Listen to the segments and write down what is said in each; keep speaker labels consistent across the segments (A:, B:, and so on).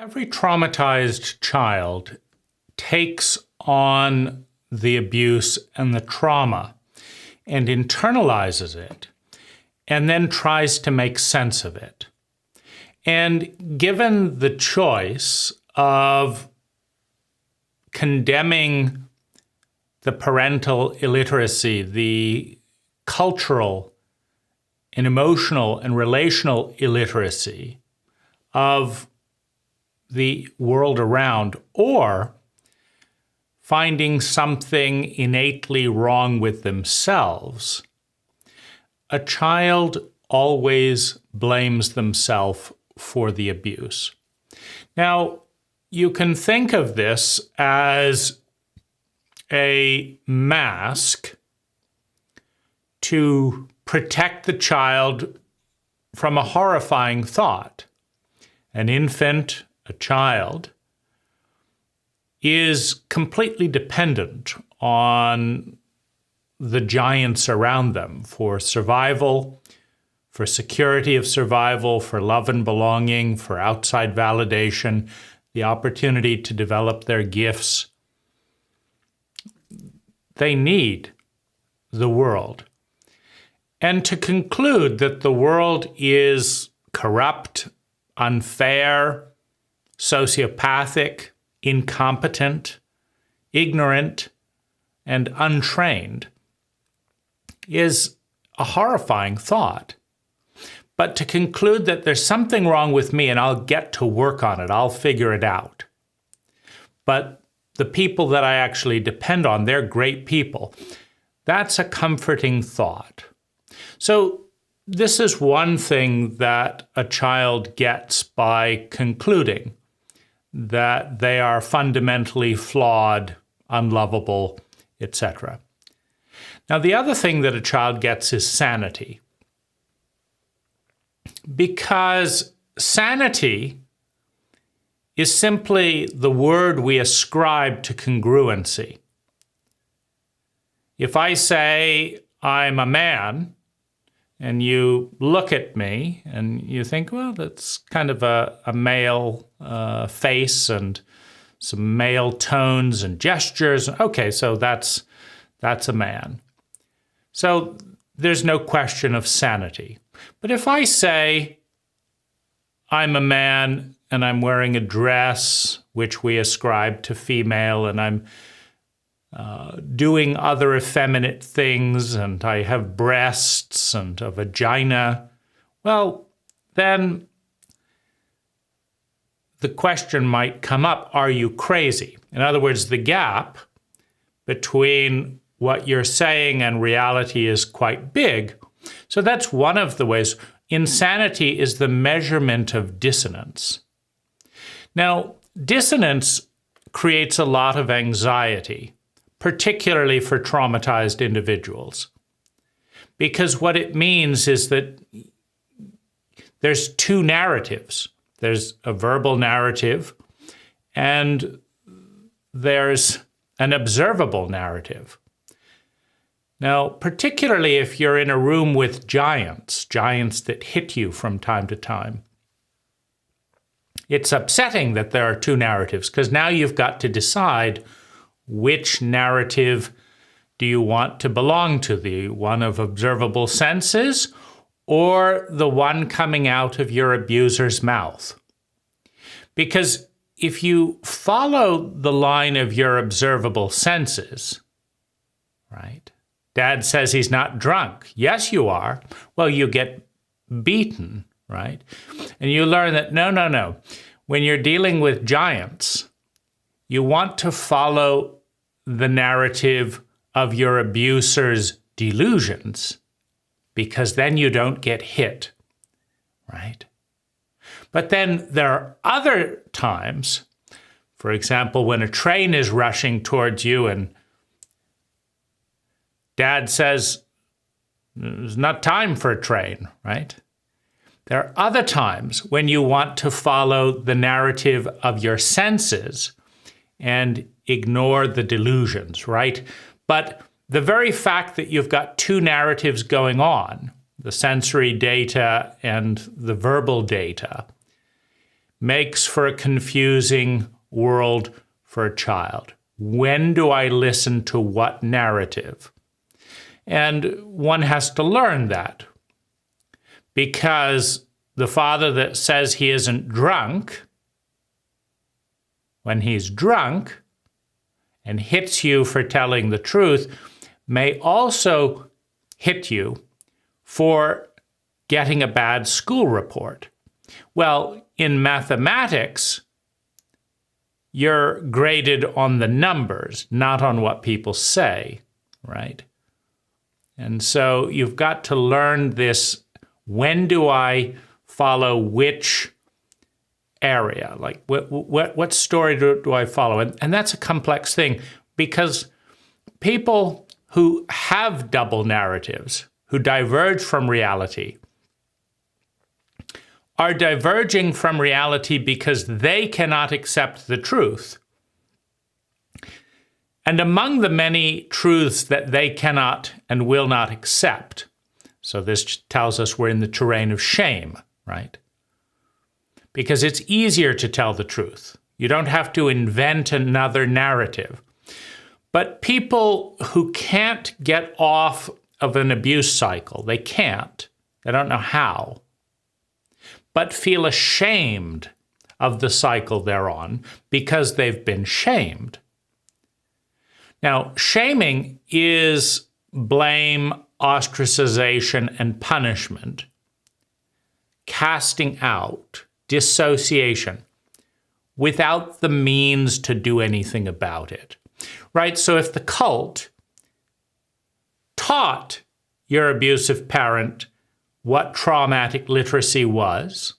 A: Every traumatized child takes on the abuse and the trauma and internalizes it and then tries to make sense of it. And given the choice of condemning the parental illiteracy, the cultural and emotional and relational illiteracy of the world around, or finding something innately wrong with themselves, a child always blames themselves for the abuse. Now, you can think of this as a mask to protect the child from a horrifying thought. An infant, a child, is completely dependent on the giants around them for survival, for security of survival, for love and belonging, for outside validation, the opportunity to develop their gifts. They need the world. And to conclude that the world is corrupt, unfair, sociopathic, incompetent, ignorant, and untrained is a horrifying thought. But to conclude that there's something wrong with me and I'll get to work on it, I'll figure it out. But the people that I actually depend on, they're great people. That's a comforting thought. So this is one thing that a child gets by concluding that they are fundamentally flawed, unlovable, etc. Now, the other thing that a child gets is sanity. Because sanity is simply the word we ascribe to congruency. If I say I'm a man, and you look at me and you think, well, that's kind of a male face and some male tones and gestures. Okay, so that's a man. So there's no question of sanity. But if I say I'm a man and I'm wearing a dress, which we ascribe to female, and I'm doing other effeminate things, and I have breasts and a vagina, well, then the question might come up, are you crazy? In other words, the gap between what you're saying and reality is quite big. So that's one of the ways. Insanity is the measurement of dissonance. Now, dissonance creates a lot of anxiety, particularly for traumatized individuals. Because what it means is that there's two narratives. There's a verbal narrative and there's an observable narrative. Now, particularly if you're in a room with giants that hit you from time to time, it's upsetting that there are two narratives, because now you've got to decide which narrative do you want to belong to, the one of observable senses or the one coming out of your abuser's mouth? Because if you follow the line of your observable senses, right? Dad says he's not drunk. Yes, you are. Well, you get beaten, right? And you learn that no. When you're dealing with giants, you want to follow the narrative of your abuser's delusions, because then you don't get hit, right? But then there are other times, for example, when a train is rushing towards you and Dad says, there's not time for a train, right? There are other times when you want to follow the narrative of your senses and ignore the delusions, right? But the very fact that you've got two narratives going on, the sensory data and the verbal data, makes for a confusing world for a child. When do I listen to what narrative? And one has to learn that, because the father that says he isn't drunk, when he's drunk and hits you for telling the truth, may also hit you for getting a bad school report. Well, in mathematics, you're graded on the numbers, not on what people say, right? And so you've got to learn this. When do I follow which area? Like, what story do I follow? And that's a complex thing, because people who have double narratives, who diverge from reality, are diverging from reality because they cannot accept the truth. And among the many truths that they cannot and will not accept, so this tells us we're in the terrain of shame, right? Because it's easier to tell the truth. You don't have to invent another narrative. But people who can't get off of an abuse cycle, they can't, they don't know how, but feel ashamed of the cycle they're on because they've been shamed. Now, shaming is blame, ostracization, and punishment, casting out, dissociation, without the means to do anything about it, right? So if the cult taught your abusive parent what traumatic literacy was,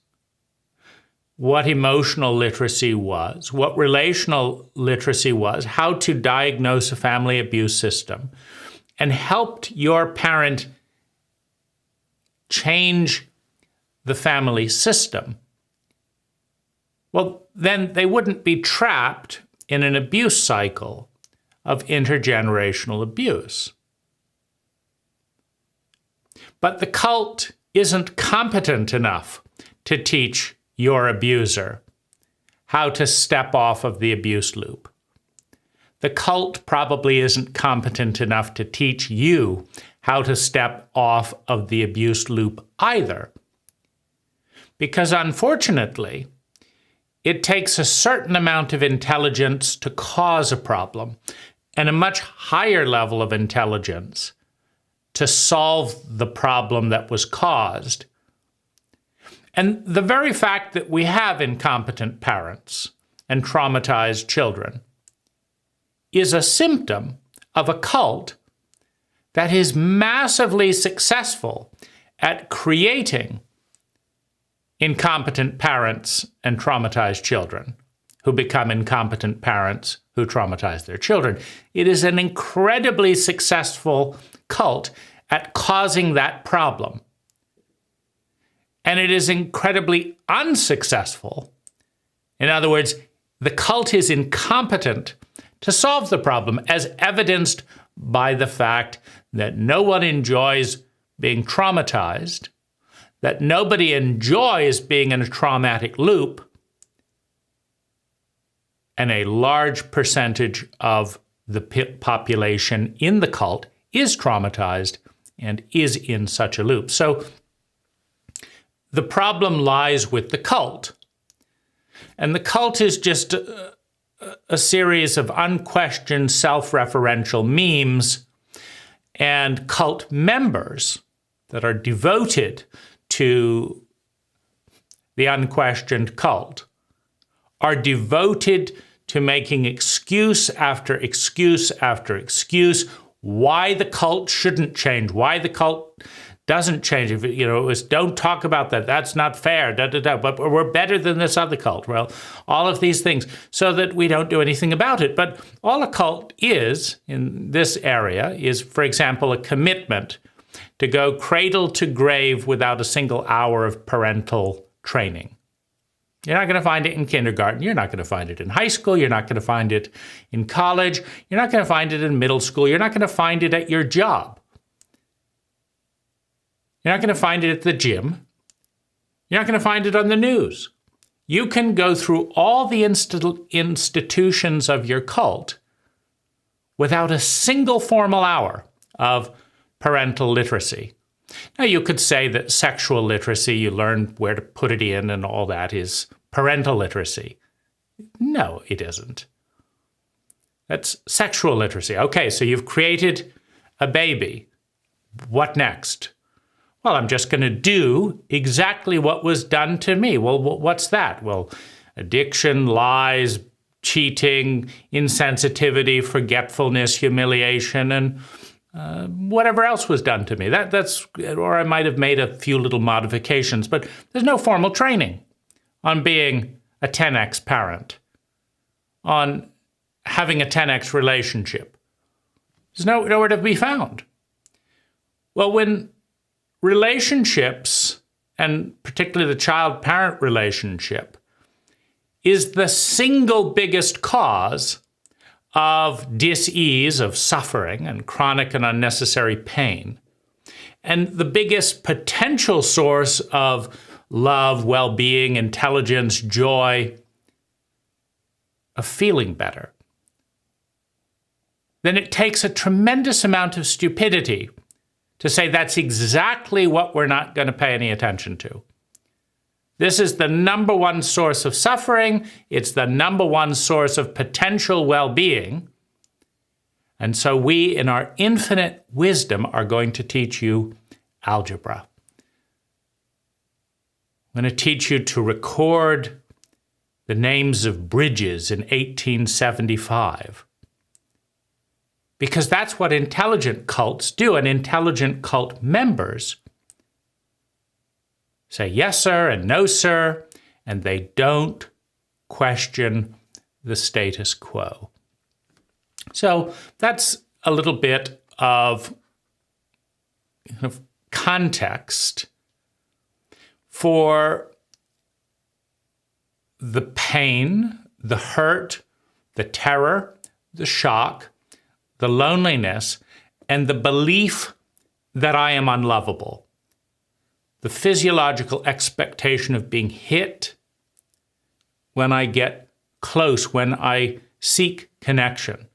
A: what emotional literacy was, what relational literacy was, how to diagnose a family abuse system, and helped your parent change the family system, well, then they wouldn't be trapped in an abuse cycle of intergenerational abuse. But the cult isn't competent enough to teach your abuser how to step off of the abuse loop. The cult probably isn't competent enough to teach you how to step off of the abuse loop either. Because unfortunately, it takes a certain amount of intelligence to cause a problem and a much higher level of intelligence to solve the problem that was caused. And the very fact that we have incompetent parents and traumatized children is a symptom of a cult that is massively successful at creating incompetent parents and traumatized children who become incompetent parents who traumatize their children. It is an incredibly successful cult at causing that problem. And it is incredibly unsuccessful. In other words, the cult is incompetent to solve the problem, as evidenced by the fact that no one enjoys being traumatized, that nobody enjoys being in a traumatic loop, and a large percentage of the population in the cult is traumatized and is in such a loop. So the problem lies with the cult. And the cult is just a series of unquestioned self-referential memes and cult members that are devoted to the unquestioned cult, are devoted to making excuse after excuse after excuse why the cult shouldn't change, why the cult doesn't change. If it was, don't talk about that, that's not fair, but we're better than this other cult. Well, all of these things, so that we don't do anything about it. But all a cult is in this area is, for example, a commitment to go cradle to grave without a single hour of parental training. You're not going to find it in kindergarten. You're not going to find it in high school. You're not going to find it in college. You're not going to find it in middle school. You're not going to find it at your job. You're not going to find it at the gym. You're not going to find it on the news. You can go through all the institutions of your cult without a single formal hour of parental literacy. Now, you could say that sexual literacy, you learn where to put it in and all that, is parental literacy. No, it isn't. That's sexual literacy. Okay, so you've created a baby. What next? Well, I'm just going to do exactly what was done to me. Well, what's that? Well, addiction, lies, cheating, insensitivity, forgetfulness, humiliation, and whatever else was done to me. That's, or I might have made a few little modifications, but there's no formal training on being a 10x parent, on having a 10x relationship. There's nowhere to be found. Well, when relationships, and particularly the child-parent relationship, is the single biggest cause of dis-ease, of suffering, and chronic and unnecessary pain, and the biggest potential source of love, well-being, intelligence, joy, of feeling better, then it takes a tremendous amount of stupidity to say that's exactly what we're not going to pay any attention to. This is the number one source of suffering. It's the number one source of potential well-being. And so we, in our infinite wisdom, are going to teach you algebra. I'm going to teach you to record the names of bridges in 1875. Because that's what intelligent cults do, and intelligent cult members say yes, sir, and no, sir, and they don't question the status quo. So that's a little bit of context for the pain, the hurt, the terror, the shock, the loneliness, and the belief that I am unlovable. The physiological expectation of being hit when I get close, when I seek connection.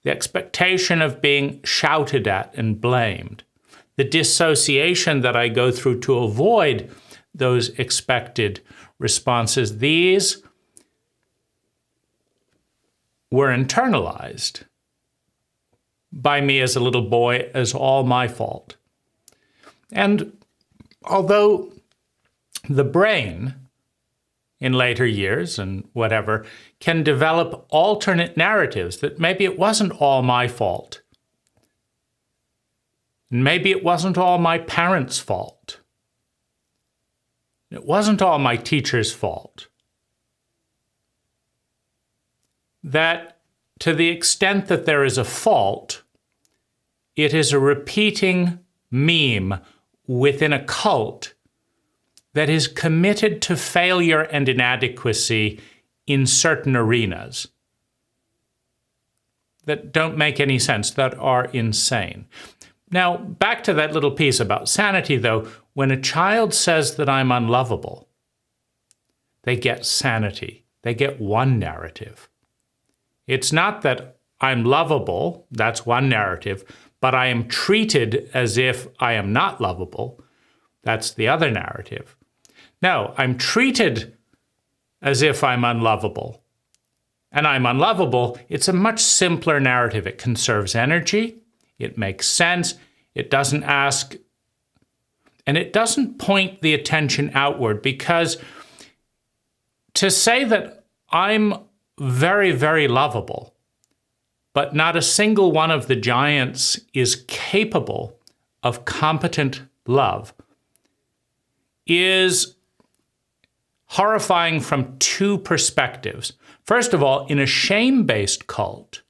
A: The expectation of being shouted at and blamed. The dissociation that I go through to avoid those expected responses. These were internalized by me as a little boy as all my fault. And although the brain, in later years and whatever, can develop alternate narratives that maybe it wasn't all my fault. Maybe it wasn't all my parents' fault. It wasn't all my teacher's fault. That to the extent that there is a fault, it is a repeating meme within a cult that is committed to failure and inadequacy in certain arenas that don't make any sense, that are insane. Now, back to that little piece about sanity, though. When a child says that I'm unlovable, they get sanity. They get one narrative. It's not that I'm lovable, that's one narrative, but I am treated as if I am not lovable, that's the other narrative. No, I'm treated as if I'm unlovable, and I'm unlovable. It's a much simpler narrative. It conserves energy, it makes sense, it doesn't ask, and it doesn't point the attention outward, because to say that I'm very, very lovable, but not a single one of the giants is capable of competent love, is horrifying from two perspectives. First of all, in a shame-based cult,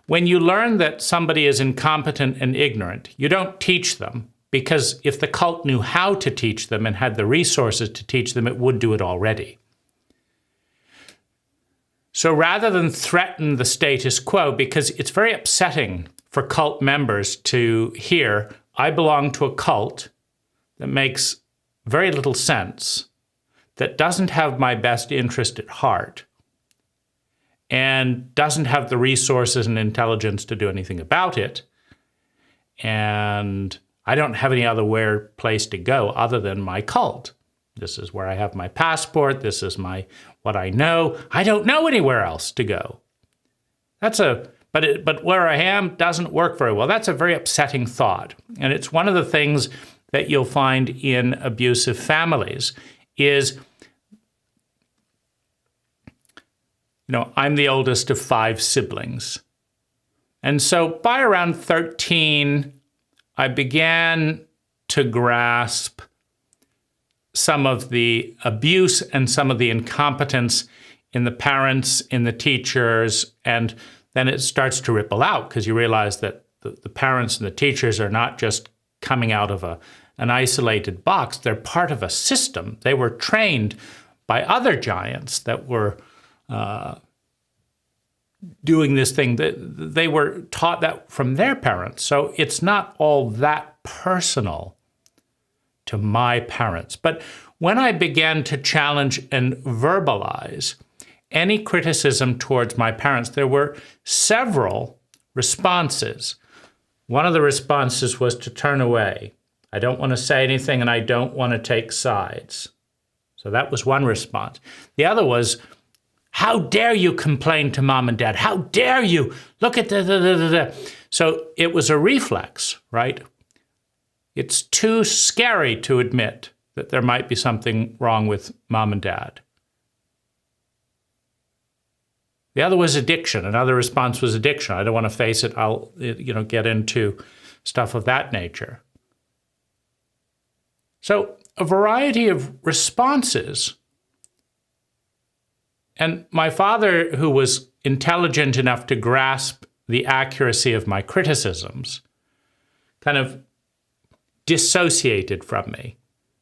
A: when you learn that somebody is incompetent and ignorant, you don't teach them, because if the cult knew how to teach them and had the resources to teach them, it would do it already. So rather than threaten the status quo, because it's very upsetting for cult members to hear, I belong to a cult that makes very little sense, that doesn't have my best interest at heart and doesn't have the resources and intelligence to do anything about it, and I don't have any other place to go other than my cult. This is where I have my passport. This is what I know. I don't know anywhere else to go. But where I am doesn't work very well. That's a very upsetting thought. And it's one of the things that you'll find in abusive families is, I'm the oldest of 5 siblings. And so by around 13, I began to grasp some of the abuse and some of the incompetence in the parents, in the teachers, and then it starts to ripple out because you realize that the parents and the teachers are not just coming out of an isolated box. They're part of a system. They were trained by other giants that were doing this thing. They were taught that from their parents. So it's not all that personal to my parents. But when I began to challenge and verbalize any criticism towards my parents, there were several responses. One of the responses was to turn away. I don't want to say anything and I don't want to take sides. So that was one response. The other was, how dare you complain to mom and dad? How dare you? Look at the. So it was a reflex, right? It's too scary to admit that there might be something wrong with mom and dad. The other was addiction. Another response was addiction. I don't want to face it. I'll, get into stuff of that nature. So a variety of responses. And my father, who was intelligent enough to grasp the accuracy of my criticisms, kind of dissociated from me.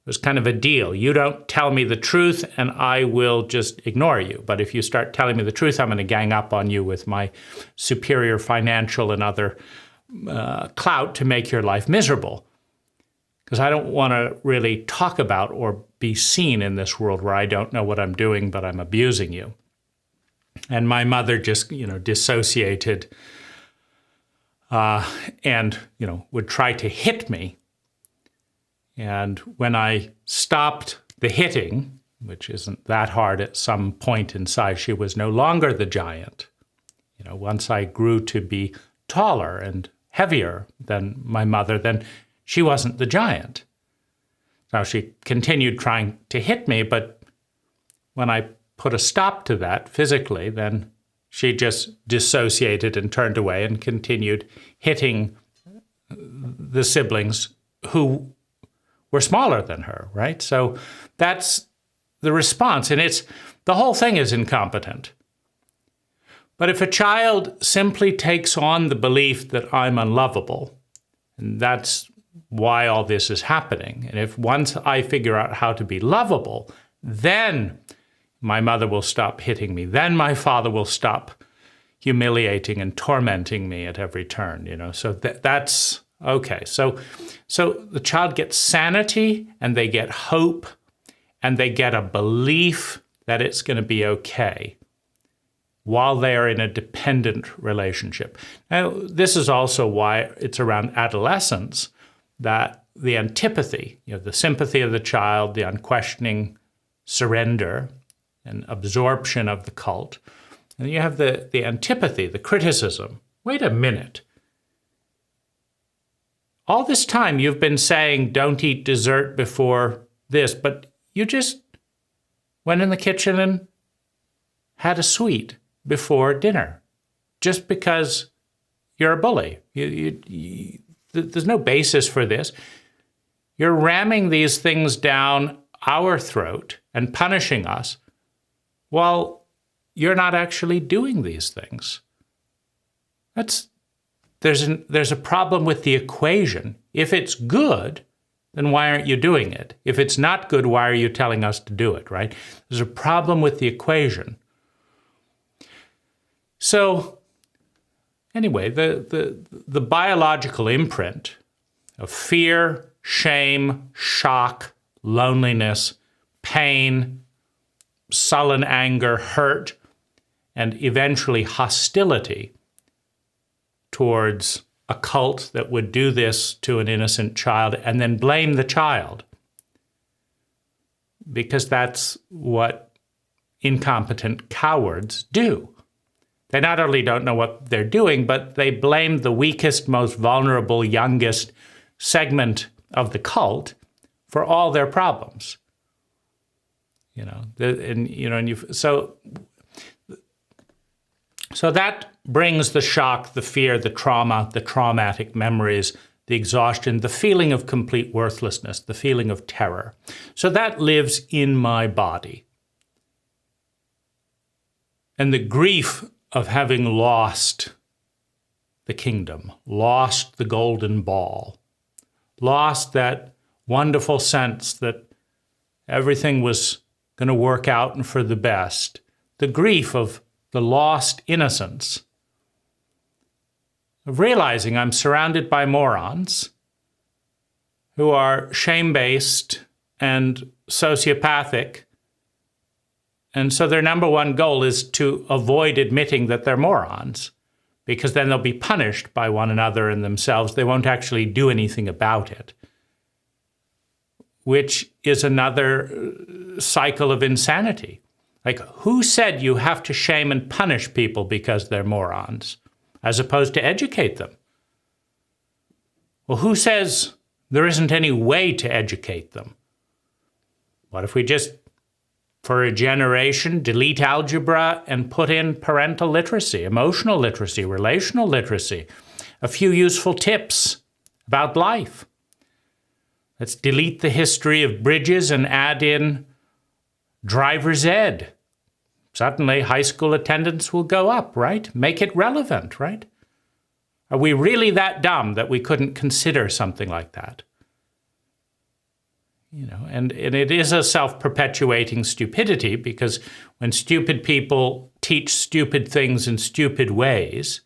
A: It was kind of a deal. You don't tell me the truth and I will just ignore you. But if you start telling me the truth, I'm going to gang up on you with my superior financial and other clout to make your life miserable. Because I don't want to really talk about or be seen in this world where I don't know what I'm doing, but I'm abusing you. And my mother just, dissociated and, would try to hit me. And when I stopped the hitting, which isn't that hard at some point inside, she was no longer the giant. Once I grew to be taller and heavier than my mother, then she wasn't the giant. Now, she continued trying to hit me, but when I put a stop to that physically, then she just dissociated and turned away and continued hitting the siblings who were smaller than her, right? So that's the response. And the whole thing is incompetent. But if a child simply takes on the belief that I'm unlovable, and that's why all this is happening, and if once I figure out how to be lovable, then my mother will stop hitting me, then my father will stop humiliating and tormenting me at every turn, So that's okay. So the child gets sanity and they get hope and they get a belief that it's going to be okay while they are in a dependent relationship. Now, this is also why it's around adolescence that the antipathy, the sympathy of the child, the unquestioning surrender and absorption of the cult. And you have the antipathy, the criticism. Wait a minute. All this time you've been saying don't eat dessert before this, but you just went in the kitchen and had a sweet before dinner just because you're a bully. There's no basis for this. You're ramming these things down our throat and punishing us while you're not actually doing these things. There's a problem with the equation. If it's good, then why aren't you doing it? If it's not good, why are you telling us to do it, right? There's a problem with the equation. So anyway, the biological imprint of fear, shame, shock, loneliness, pain, sullen anger, hurt, and eventually hostility towards a cult that would do this to an innocent child and then blame the child. Because that's what incompetent cowards do. They not only don't know what they're doing, but they blame the weakest, most vulnerable, youngest segment of the cult for all their problems. So that brings the shock, the fear, the trauma, the traumatic memories, the exhaustion, the feeling of complete worthlessness, the feeling of terror. So that lives in my body. And the grief of having lost the kingdom, lost the golden ball, lost that wonderful sense that everything was going to work out and for the best, the grief of the lost innocence, of realizing I'm surrounded by morons who are shame-based and sociopathic, and so their number one goal is to avoid admitting that they're morons, because then they'll be punished by one another and themselves. They won't actually do anything about it, which is another cycle of insanity. Like, who said you have to shame and punish people because they're morons, as opposed to educate them? Well, who says there isn't any way to educate them? What if we just, for a generation, delete algebra and put in parental literacy, emotional literacy, relational literacy, a few useful tips about life? Let's delete the history of bridges and add in driver's ed. Suddenly, high school attendance will go up, right? Make it relevant, right? Are we really that dumb that we couldn't consider something like that? And it is a self-perpetuating stupidity, because when stupid people teach stupid things in stupid ways,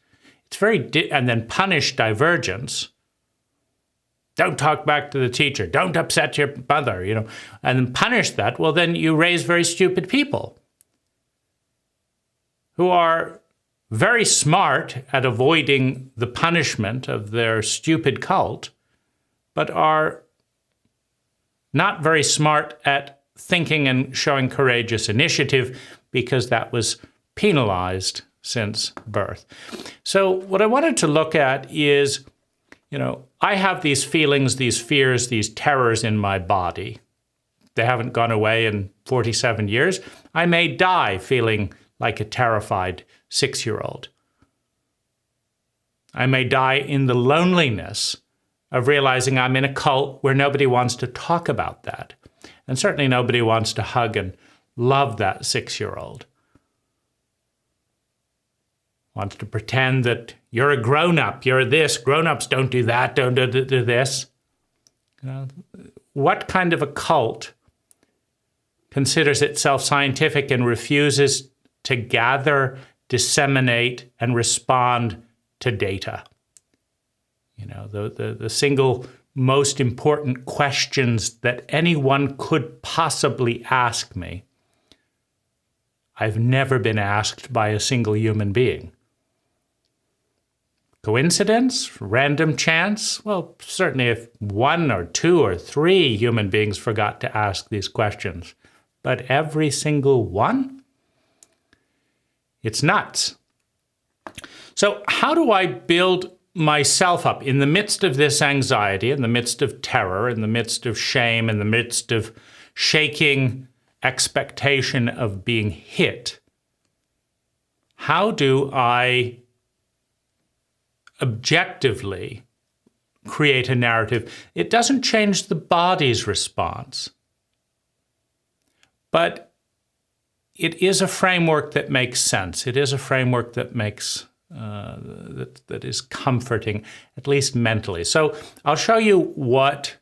A: it's and then punish divergence. Don't talk back to the teacher. Don't upset your mother, and then punish that. Well, then you raise very stupid people who are very smart at avoiding the punishment of their stupid cult, but are not very smart at thinking and showing courageous initiative, because that was penalized since birth. So what I wanted to look at is, I have these feelings, these fears, these terrors in my body. They haven't gone away in 47 years. I may die feeling like a terrified 6-year-old. I may die in the loneliness of realizing I'm in a cult where nobody wants to talk about that. And certainly nobody wants to hug and love that 6-year-old. Wants to pretend that you're a grown-up, you're this, grown-ups don't do that, don't do this. What kind of a cult considers itself scientific and refuses to gather, disseminate, and respond to data? The single most important questions that anyone could possibly ask me, I've never been asked by a single human being. Coincidence? Random chance? Well, certainly if 1 or 2 or 3 human beings forgot to ask these questions. But every single one? It's nuts. So how do I build myself up in the midst of this anxiety, in the midst of terror, in the midst of shame, in the midst of shaking expectation of being hit? How do I objectively create a narrative? It doesn't change the body's response, but it is a framework that makes sense. It is a framework that makes that is comforting, at least mentally. So I'll show you what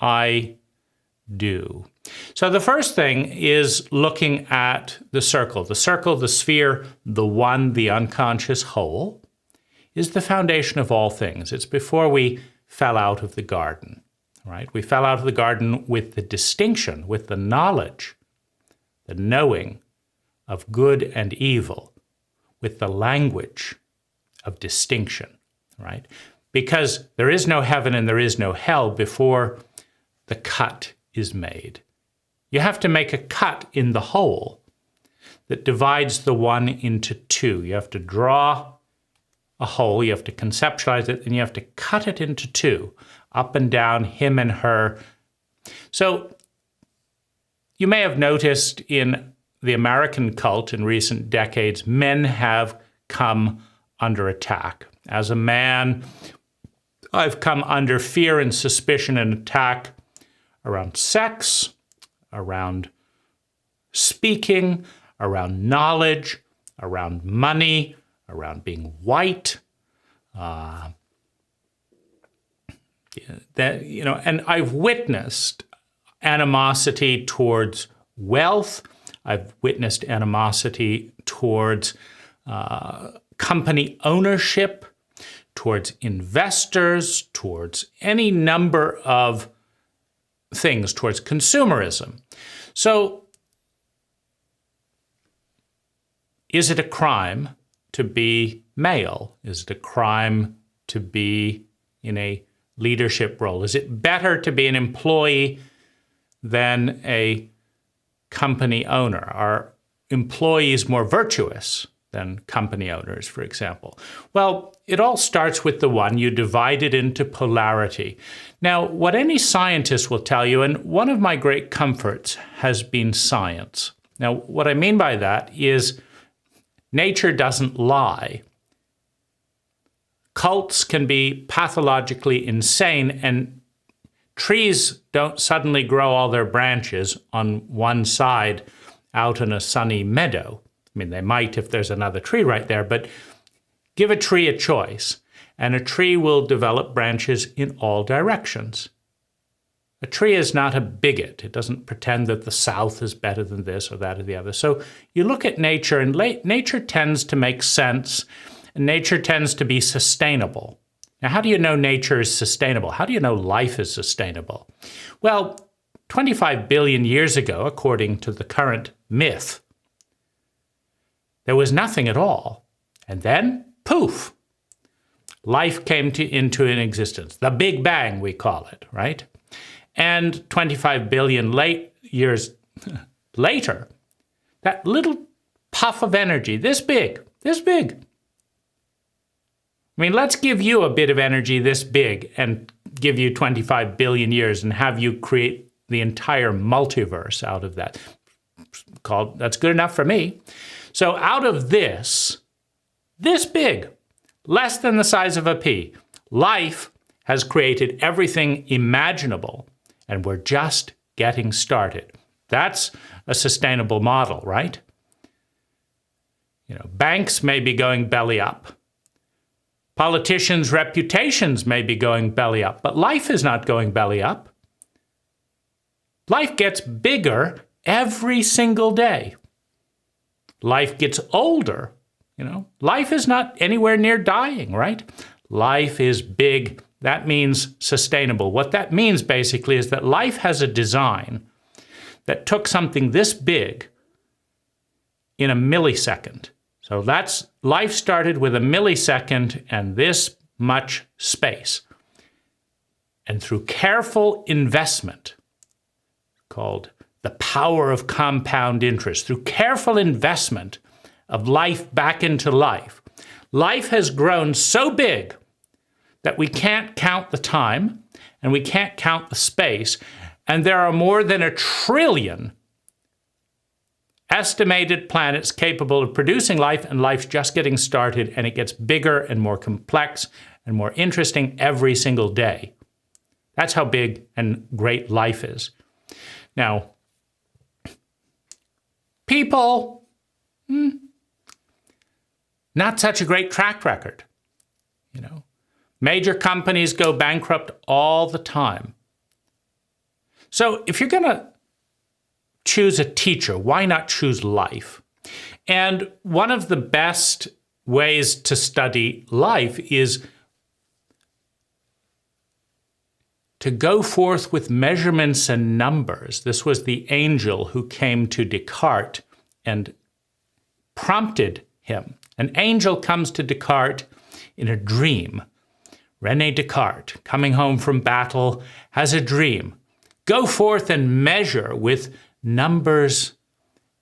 A: I do. So the first thing is looking at the circle. The circle, the sphere, the one, the unconscious whole, is the foundation of all things. It's before we fell out of the garden, right? We fell out of the garden with the distinction, with the knowledge the knowing of good and evil with the language of distinction, right? Because there is no heaven and there is no hell before the cut is made. You have to make a cut in the whole that divides the one into two. You have to draw a hole, you have to conceptualize it, and you have to cut it into two, up and down, him and her. So you may have noticed in the American cult in recent decades, men have come under attack. As a man, I've come under fear and suspicion and attack around sex, around speaking, around knowledge, around money, around being white. And I've witnessed animosity towards wealth. I've witnessed animosity towards company ownership, towards investors, towards any number of things, towards consumerism. So, is it a crime to be male? Is it a crime to be in a leadership role? Is it better to be an employee than a company owner? Are employees more virtuous than company owners, for example? Well, it all starts with the one. You divide it into polarity. Now, what any scientist will tell you, and one of my great comforts has been science. Now, what I mean by that is nature doesn't lie. Cults can be pathologically insane, and trees don't suddenly grow all their branches on one side out in a sunny meadow. I mean, they might if there's another tree right there, but give a tree a choice, and a tree will develop branches in all directions. A tree is not a bigot. It doesn't pretend that the South is better than this or that or the other. So you look at nature, and nature tends to make sense, and nature tends to be sustainable. Now, how do you know nature is sustainable? How do you know life is sustainable? Well, 25 billion years ago, according to the current myth, there was nothing at all. And then, poof, life came into an existence. The Big Bang, we call it, right? And 25 billion years later, that little puff of energy, this big. I mean, let's give you a bit of energy this big and give you 25 billion years and have you create the entire multiverse out of that. That's good enough for me. So out of this big, less than the size of a pea, life has created everything imaginable, and we're just getting started. That's a sustainable model, right? Banks may be going belly up. Politicians' reputations may be going belly up, but life is not going belly up. Life gets bigger every single day. Life gets older. Life is not anywhere near dying, right? Life is big. That means sustainable. What that means basically is that life has a design that took something this big in a millisecond. So life started with a millisecond and this much space. And through careful investment, called the power of compound interest, through careful investment of life back into life, life has grown so big that we can't count the time and we can't count the space. And there are more than 1 trillion estimated planets capable of producing life, and life's just getting started, and it gets bigger and more complex and more interesting every single day. That's how big and great life is. Now, people, not such a great track record. Major companies go bankrupt all the time. So if you're going to choose a teacher, why not choose life? And one of the best ways to study life is to go forth with measurements and numbers. This was the angel who came to Descartes and prompted him. An angel comes to Descartes in a dream. René Descartes, coming home from battle, has a dream. Go forth and measure with numbers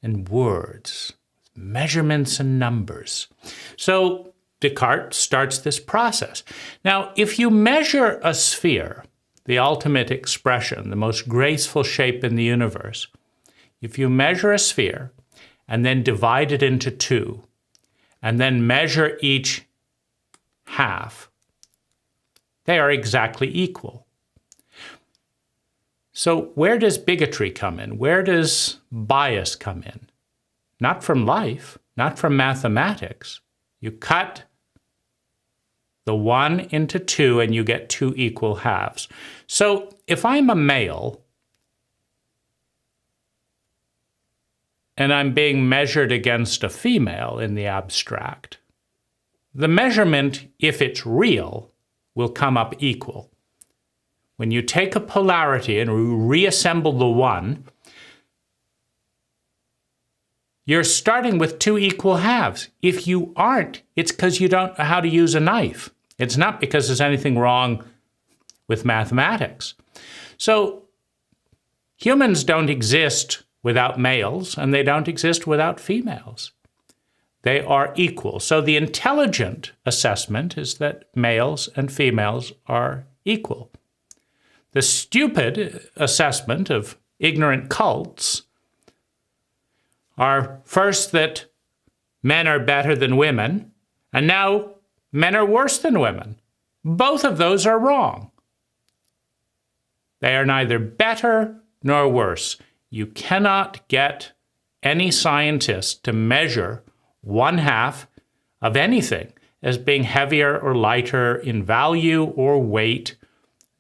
A: and words, measurements and numbers. So Descartes starts this process. Now, if you measure a sphere, the ultimate expression, the most graceful shape in the universe, if you measure a sphere and then divide it into two, and then measure each half, they are exactly equal. So where does bigotry come in? Where does bias come in? Not from life, not from mathematics. You cut the one into two and you get two equal halves. So if I'm a male and I'm being measured against a female in the abstract, the measurement, if it's real, will come up equal. When you take a polarity and reassemble the one, you're starting with two equal halves. If you aren't, it's because you don't know how to use a knife. It's not because there's anything wrong with mathematics. So humans don't exist without males, and they don't exist without females. They are equal. So the intelligent assessment is that males and females are equal. The stupid assessment of ignorant cults are first that men are better than women, and now men are worse than women. Both of those are wrong. They are neither better nor worse. You cannot get any scientist to measure one half of anything as being heavier or lighter in value or weight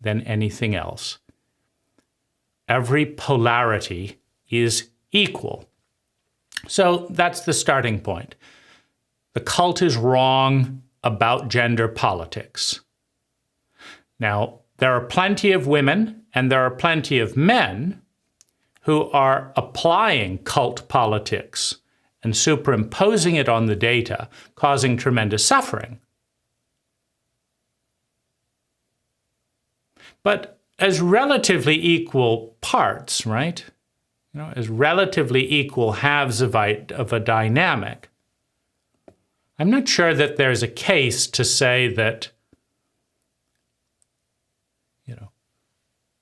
A: than anything else. Every polarity is equal. So that's the starting point. The cult is wrong about gender politics. Now, there are plenty of women and there are plenty of men who are applying cult politics and superimposing it on the data, causing tremendous suffering. But as relatively equal parts, right? As relatively equal halves of a dynamic, I'm not sure that there's a case to say that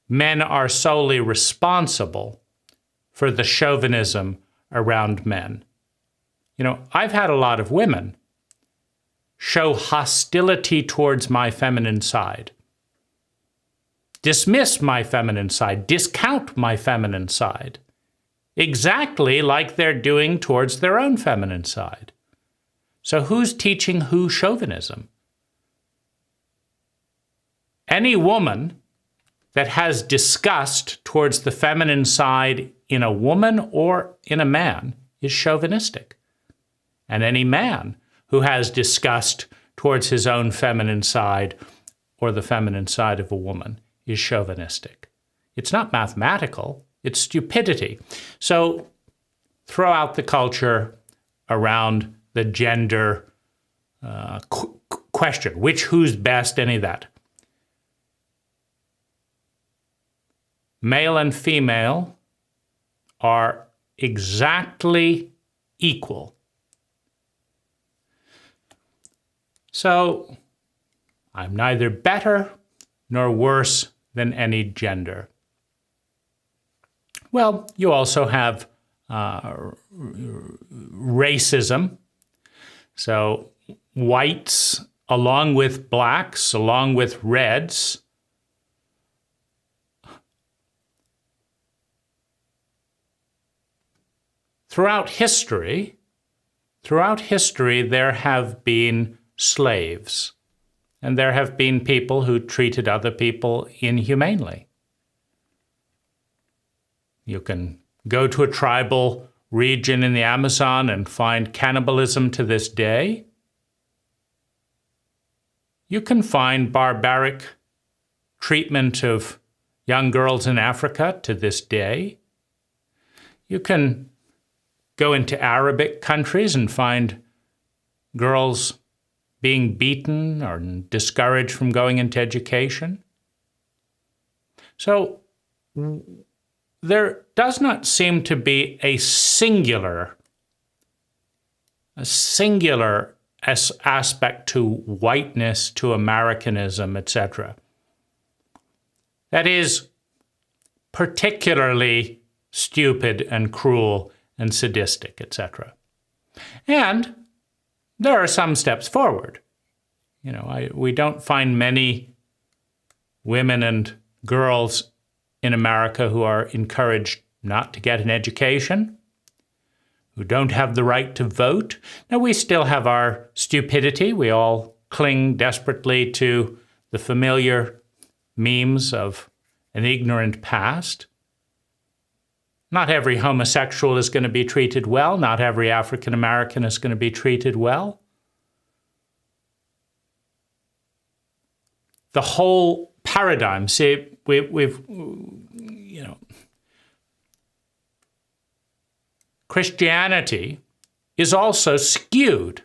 A: men are solely responsible for the chauvinism around men. I've had a lot of women show hostility towards my feminine side, dismiss my feminine side, discount my feminine side, exactly like they're doing towards their own feminine side. So who's teaching who chauvinism? Any woman that has disgust towards the feminine side in a woman or in a man is chauvinistic. And any man who has disgust towards his own feminine side or the feminine side of a woman is chauvinistic. It's not mathematical, it's stupidity. So throw out the culture around the gender question, who's best, any of that. Male and female are exactly equal. So I'm neither better nor worse than any gender. Well, you also have racism. So whites, along with blacks, along with reds, throughout history, there have been slaves, and there have been people who treated other people inhumanely. You can go to a tribal region in the Amazon and find cannibalism to this day. You can find barbaric treatment of young girls in Africa to this day. You can go into Arabic countries and find girls being beaten or discouraged from going into education. So there does not seem to be a singular aspect to whiteness, to Americanism, etc. that is particularly stupid and cruel and sadistic, etc. And there are some steps forward. We don't find many women and girls in America who are encouraged not to get an education, who don't have the right to vote. Now, we still have our stupidity. We all cling desperately to the familiar memes of an ignorant past. Not every homosexual is going to be treated well. Not every African American is going to be treated well. The whole paradigm, see, Christianity is also skewed.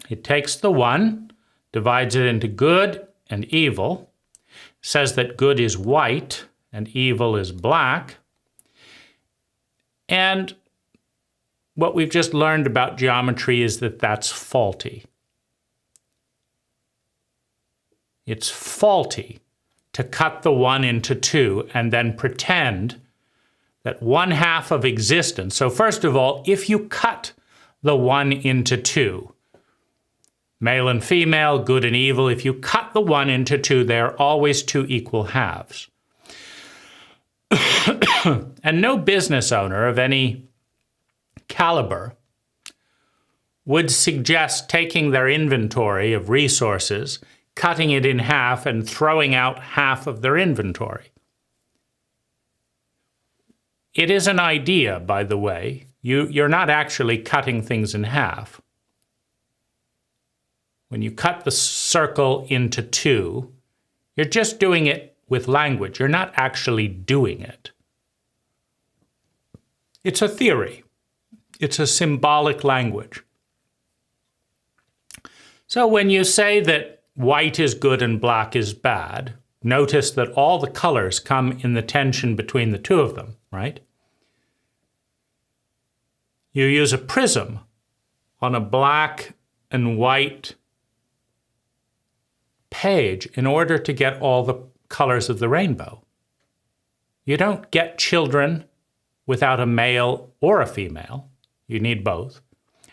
A: It takes the one, divides it into good and evil, says that good is white and evil is black. And what we've just learned about geometry is that that's faulty. It's faulty to cut the one into two and then pretend that one half of existence. So first of all, if you cut the one into two, male and female, good and evil, if you cut the one into two, they're always two equal halves. And no business owner of any caliber would suggest taking their inventory of resources, cutting it in half, and throwing out half of their inventory. It is an idea, by the way. You're not actually cutting things in half. When you cut the circle into two, you're just doing it with language. You're not actually doing it. It's a theory. It's a symbolic language. So when you say that white is good and black is bad, notice that all the colors come in the tension between the two of them, right? You use a prism on a black and white page in order to get all the colors of the rainbow. You don't get children without a male or a female. You need both.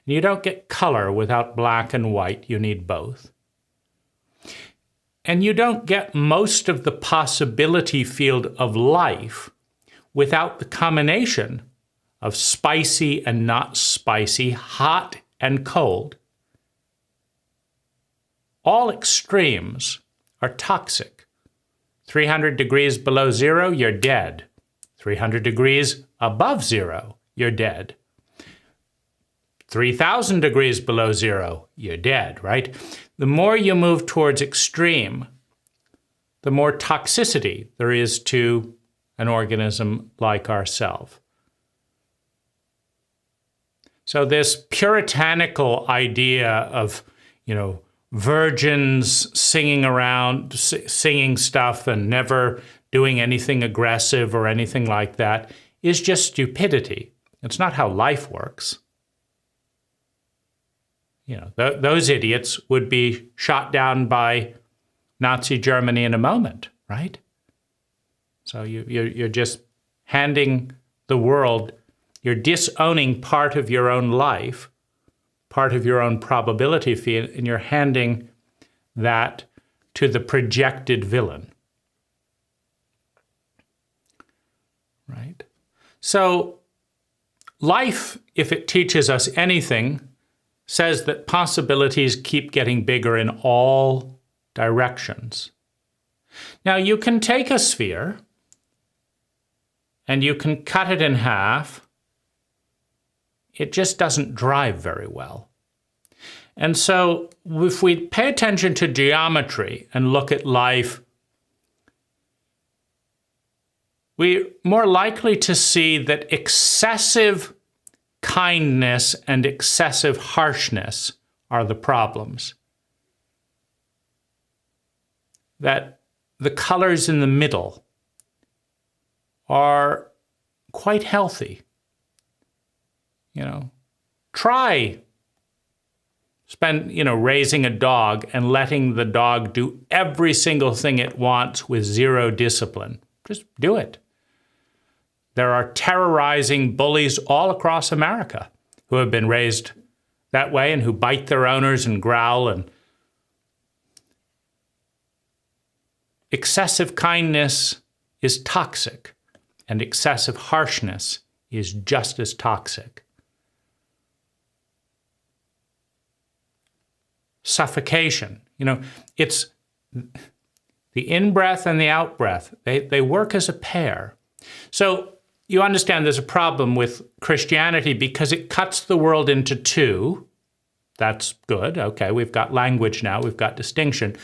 A: And you don't get color without black and white. You need both. And you don't get most of the possibility field of life without the combination of spicy and not spicy, hot and cold. All extremes are toxic. 300 degrees below zero, you're dead. 300 degrees above zero, you're dead. 3,000 degrees below zero, you're dead, right? The more you move towards extreme, the more toxicity there is to an organism like ourselves. So this puritanical idea of, virgins singing around, singing stuff and never doing anything aggressive or anything like that is just stupidity. It's not how life works. Those idiots would be shot down by Nazi Germany in a moment, right? So you're just handing the world, you're disowning part of your own life, part of your own probability field, and you're handing that to the projected villain. Right? So life, if it teaches us anything, says that possibilities keep getting bigger in all directions. Now, you can take a sphere and you can cut it in half. It just doesn't drive very well. And so if we pay attention to geometry and look at life we're more likely to see that excessive kindness and excessive harshness are the problems. That the colors in the middle are quite healthy. Try raising a dog and letting the dog do every single thing it wants with zero discipline. Just do it. There are terrorizing bullies all across America who have been raised that way and who bite their owners and growl. And excessive kindness is toxic, and excessive harshness is just as toxic. Suffocation. It's the in-breath and the out-breath. They work as a pair. So you understand there's a problem with Christianity because it cuts the world into two. That's good. Okay, we've got language now. We've got distinction.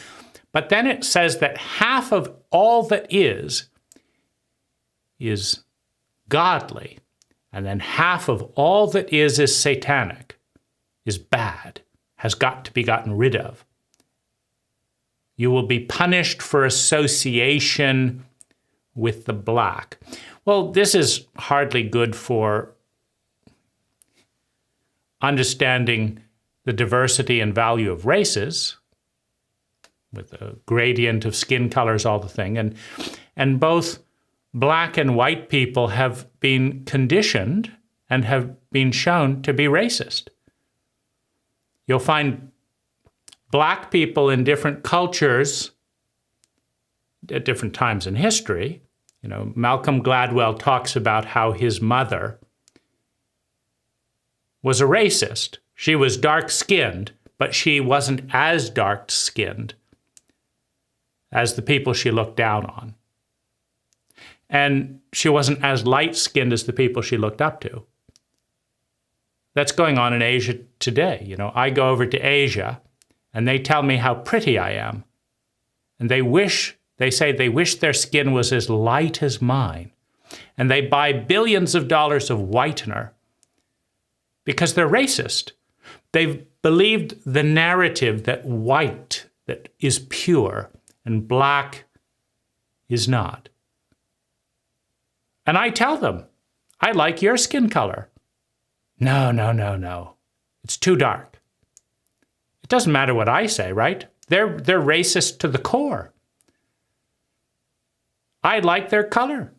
A: But then it says that half of all that is godly. And then half of all that is satanic, is bad, has got to be gotten rid of. You will be punished for association with the black. Well, this is hardly good for understanding the diversity and value of races, with a gradient of skin colors, all the thing. And both black and white people have been conditioned and have been shown to be racist. You'll find black people in different cultures at different times in history. Malcolm Gladwell talks about how his mother was a racist. She was dark-skinned, but she wasn't as dark-skinned as the people she looked down on. And she wasn't as light-skinned as the people she looked up to. That's going on in Asia today. I go over to Asia, and they tell me how pretty I am. And they say they wish their skin was as light as mine. And they buy billions of dollars of whitener because they're racist. They've believed the narrative that white, that is pure, and black is not. And I tell them, I like your skin color. No. It's too dark. It doesn't matter what I say, right? They're racist to the core. I like their color.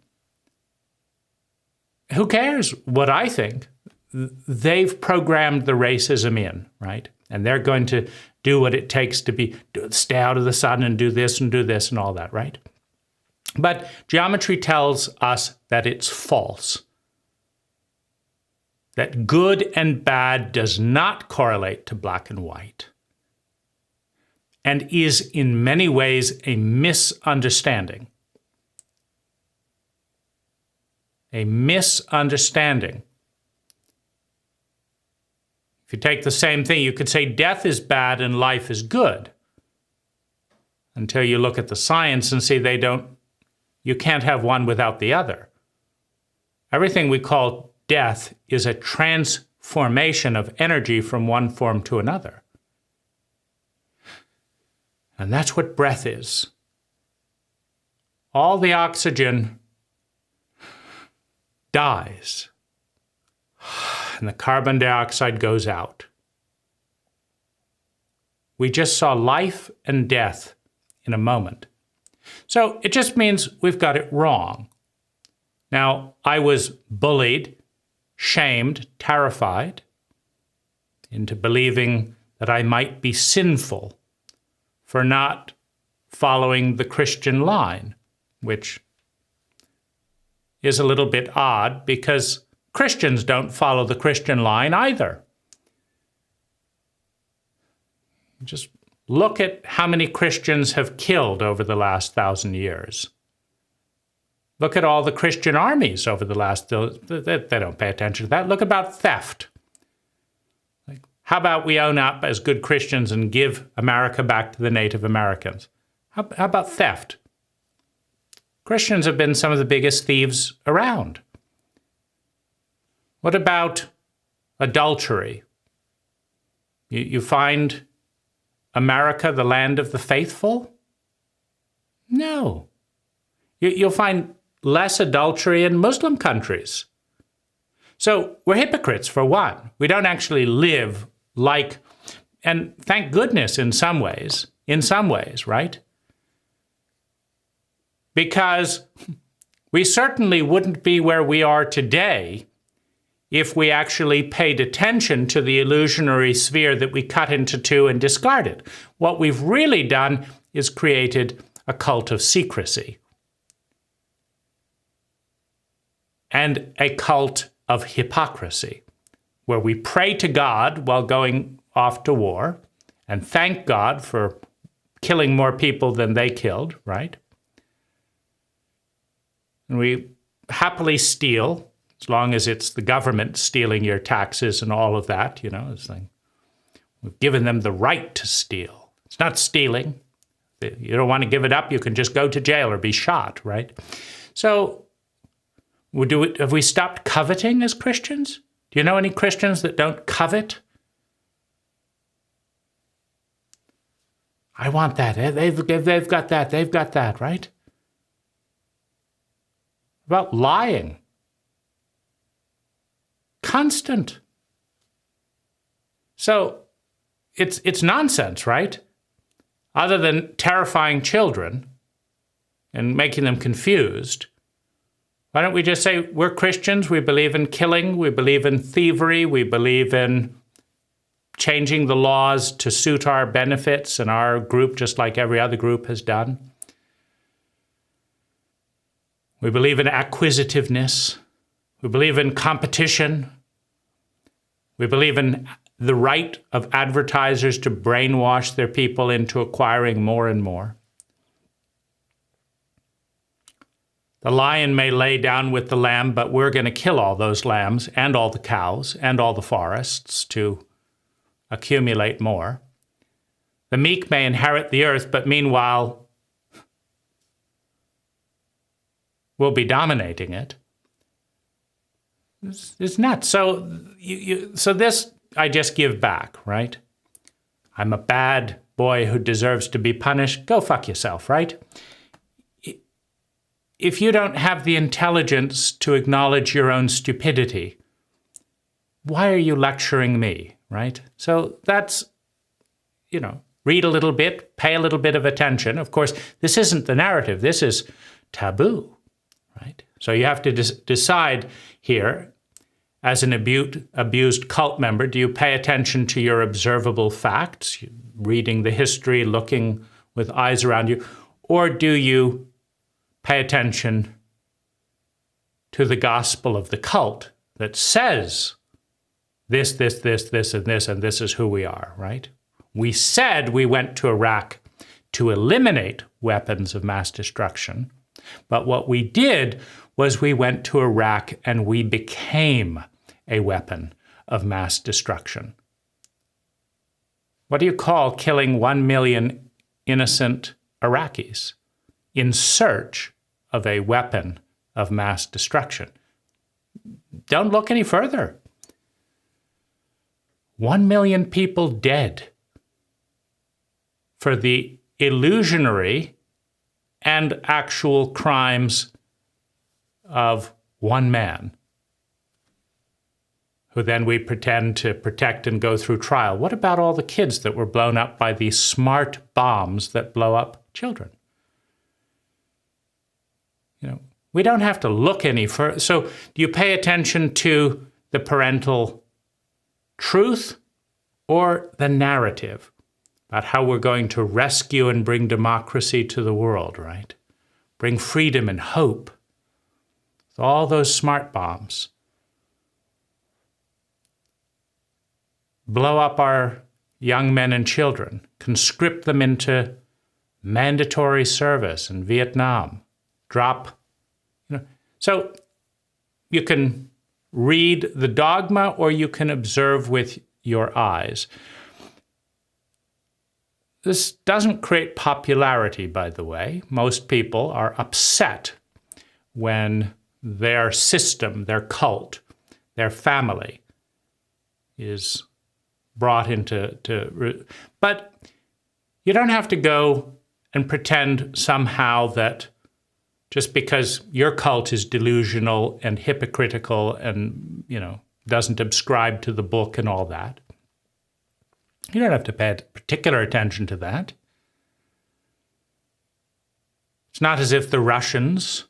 A: Who cares what I think? They've programmed the racism in, right? And they're going to do what it takes to stay out of the sun and do this and all that, right? But geometry tells us that it's false. That good and bad does not correlate to black and white, and is in many ways a misunderstanding. A misunderstanding. If you take the same thing, you could say death is bad and life is good. Until you look at the science and see you can't have one without the other. Everything we call death is a transformation of energy from one form to another. And that's what breath is. All the oxygen dies, and the carbon dioxide goes out. We just saw life and death in a moment. So it just means we've got it wrong. Now, I was bullied, shamed, terrified into believing that I might be sinful for not following the Christian line, which is a little bit odd because Christians don't follow the Christian line either. Just look at how many Christians have killed over the last 1,000 years. Look at all the Christian armies over the last, they don't pay attention to that. Look about theft. How about we own up as good Christians and give America back to the Native Americans? How about theft? Christians have been some of the biggest thieves around. What about adultery? You find America the land of the faithful? No. You'll find less adultery in Muslim countries. So we're hypocrites, for one. We don't actually live like, and thank goodness in some ways, right? Because we certainly wouldn't be where we are today if we actually paid attention to the illusionary sphere that we cut into two and discarded. What we've really done is created a cult of secrecy and a cult of hypocrisy, where we pray to God while going off to war and thank God for killing more people than they killed, right? And we happily steal, as long as it's the government stealing your taxes and all of that, it's like we've given them the right to steal. It's not stealing. You don't want to give it up, you can just go to jail or be shot, right? So have we stopped coveting as Christians? Do you know any Christians that don't covet? I want that. They've got that. They've got that, right? About lying. Constant. So it's nonsense, right? Other than terrifying children and making them confused, why don't we just say we're Christians, we believe in killing, we believe in thievery, we believe in changing the laws to suit our benefits and our group just like every other group has done. We believe in acquisitiveness. We believe in competition. We believe in the right of advertisers to brainwash their people into acquiring more and more. The lion may lay down with the lamb, but we're going to kill all those lambs and all the cows and all the forests to accumulate more. The meek may inherit the earth, but meanwhile, we'll be dominating it. It's nuts. So, so this I just give back, right? I'm a bad boy who deserves to be punished. Go fuck yourself, right? If you don't have the intelligence to acknowledge your own stupidity, why are you lecturing me, right? So that's, read a little bit, pay a little bit of attention. Of course, this isn't the narrative. This is taboo, right? So you have to decide here, as an abused cult member, do you pay attention to your observable facts, reading the history, looking with eyes around you, or do you pay attention to the gospel of the cult that says this, and this, and this is who we are, right? We said we went to Iraq to eliminate weapons of mass destruction, but what we did was we went to Iraq and we became a weapon of mass destruction. What do you call killing 1 million innocent Iraqis in search of a weapon of mass destruction? Don't look any further. 1 million people dead for the illusionary and actual crimes of one man, who then we pretend to protect and go through trial. What about all the kids that were blown up by these smart bombs that blow up children? We don't have to look any further. So do you pay attention to the parental truth or the narrative about how we're going to rescue and bring democracy to the world, right? Bring freedom and hope. All those smart bombs. Blow up our young men and children, conscript them into mandatory service in Vietnam, drop. So you can read the dogma or you can observe with your eyes. This doesn't create popularity, by the way. Most people are upset when their system, their cult, their family is brought into... But you don't have to go and pretend somehow that just because your cult is delusional and hypocritical and, doesn't subscribe to the book and all that. You don't have to pay particular attention to that. It's not as if the Russians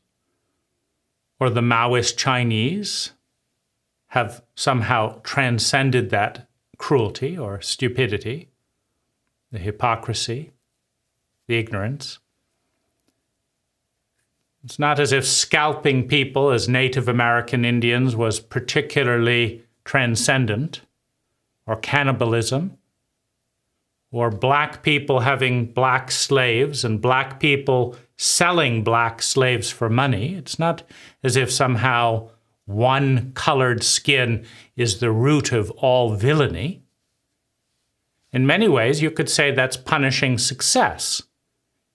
A: or the Maoist Chinese have somehow transcended that cruelty or stupidity, the hypocrisy, the ignorance. It's not as if scalping people as Native American Indians was particularly transcendent, or cannibalism, or black people having black slaves and black people selling black slaves for money. It's not as if somehow one colored skin is the root of all villainy. In many ways, you could say that's punishing success.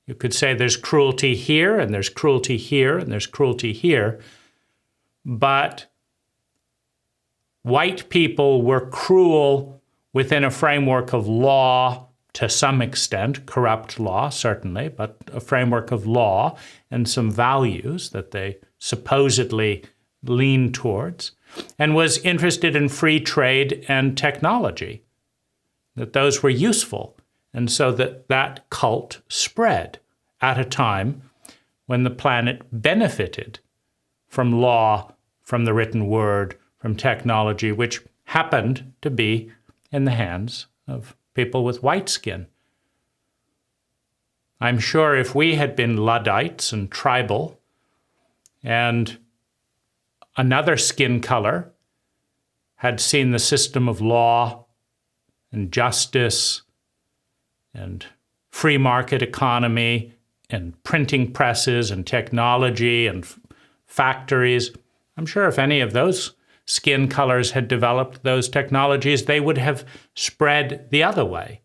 A: You could say there's cruelty here, and there's cruelty here, and there's cruelty here. But white people were cruel within a framework of law to some extent, corrupt law, certainly, but a framework of law and some values that they supposedly leaned towards, and was interested in free trade and technology, that those were useful. And so that cult spread at a time when the planet benefited from law, from the written word, from technology, which happened to be in the hands of people with white skin. I'm sure if we had been Luddites and tribal, and another skin color had seen the system of law and justice and free market economy and printing presses and technology and factories, I'm sure if any of those skin colors had developed those technologies, they would have spread the other way,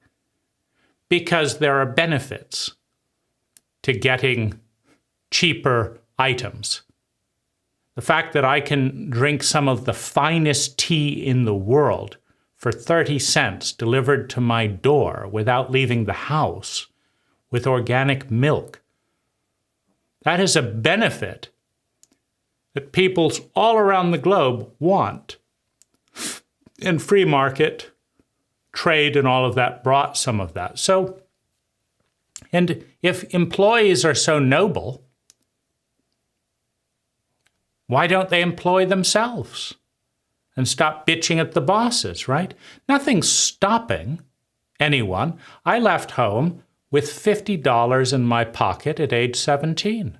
A: because there are benefits to getting cheaper items. The fact that I can drink some of the finest tea in the world for 30 cents delivered to my door without leaving the house with organic milk, that is a benefit that people all around the globe want. And free market, trade, and all of that brought some of that. So, and if employees are so noble, why don't they employ themselves and stop bitching at the bosses, right? Nothing's stopping anyone. I left home with $50 in my pocket at age 17.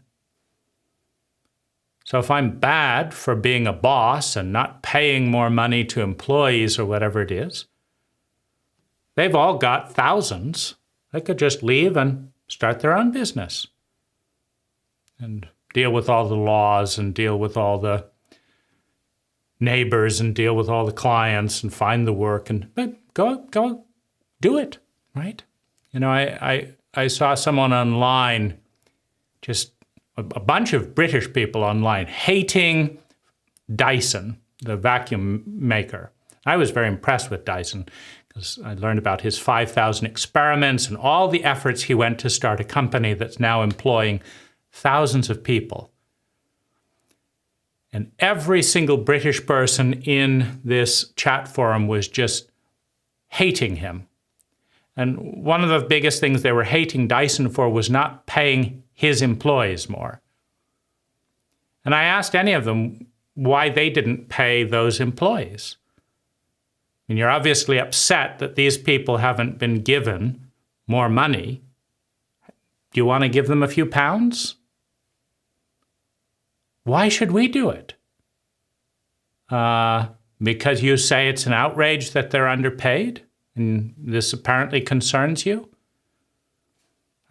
A: So if I'm bad for being a boss and not paying more money to employees or whatever it is, they've all got thousands. They could just leave and start their own business and deal with all the laws and deal with all the neighbors and deal with all the clients and find the work and go do it, right? I saw someone online, just a bunch of British people online hating Dyson, the vacuum maker. I was very impressed with Dyson because I learned about his 5,000 experiments and all the efforts he went to start a company that's now employing thousands of people. And every single British person in this chat forum was just hating him. And one of the biggest things they were hating Dyson for was not paying his employees more. And I asked any of them why they didn't pay those employees. I mean, you're obviously upset that these people haven't been given more money. Do you want to give them a few pounds? Why should we do it? Because you say it's an outrage that they're underpaid? And this apparently concerns you?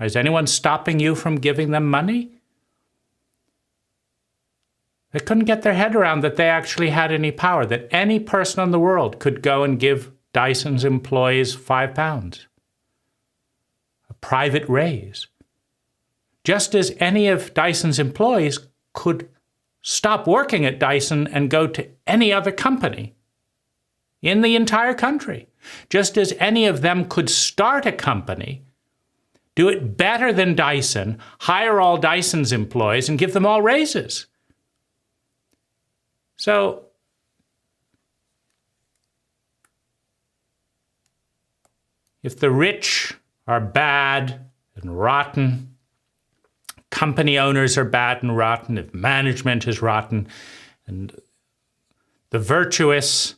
A: Is anyone stopping you from giving them money? They couldn't get their head around that they actually had any power, that any person in the world could go and give Dyson's employees £5. private raise. Just as any of Dyson's employees could stop working at Dyson and go to any other company in the entire country. Just as any of them could start a company, do it better than Dyson, hire all Dyson's employees, and give them all raises. So, if the rich are bad and rotten, company owners are bad and rotten, if management is rotten, and the virtuous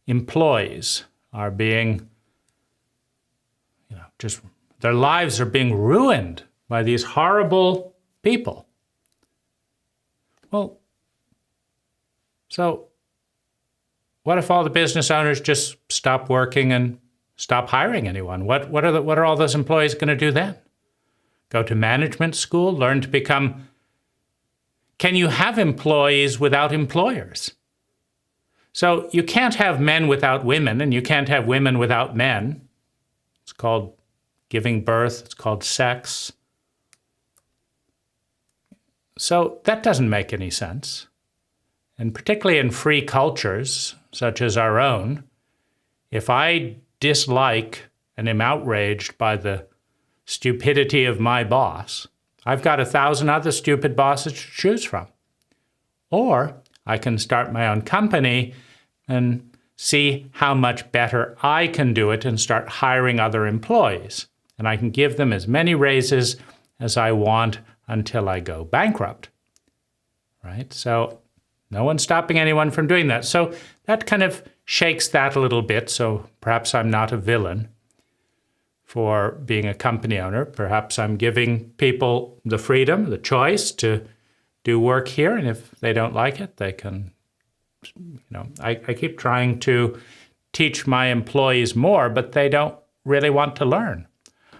A: employees are being, just their lives are being ruined by these horrible people. Well, so what if all the business owners just stop working and stop hiring anyone? What are all those employees going to do then? Go to management school, learn to become... Can you have employees without employers? So you can't have men without women, and you can't have women without men. It's called giving birth. It's called sex. So that doesn't make any sense. And particularly in free cultures, such as our own, if I dislike and am outraged by the stupidity of my boss, I've got 1,000 other stupid bosses to choose from. Or I can start my own company and see how much better I can do it and start hiring other employees. And I can give them as many raises as I want until I go bankrupt, right? So no one's stopping anyone from doing that. So that kind of shakes that a little bit. So perhaps I'm not a villain for being a company owner. Perhaps I'm giving people the freedom, the choice to do work here. And if they don't like it, they can, I keep trying to teach my employees more, but they don't really want to learn.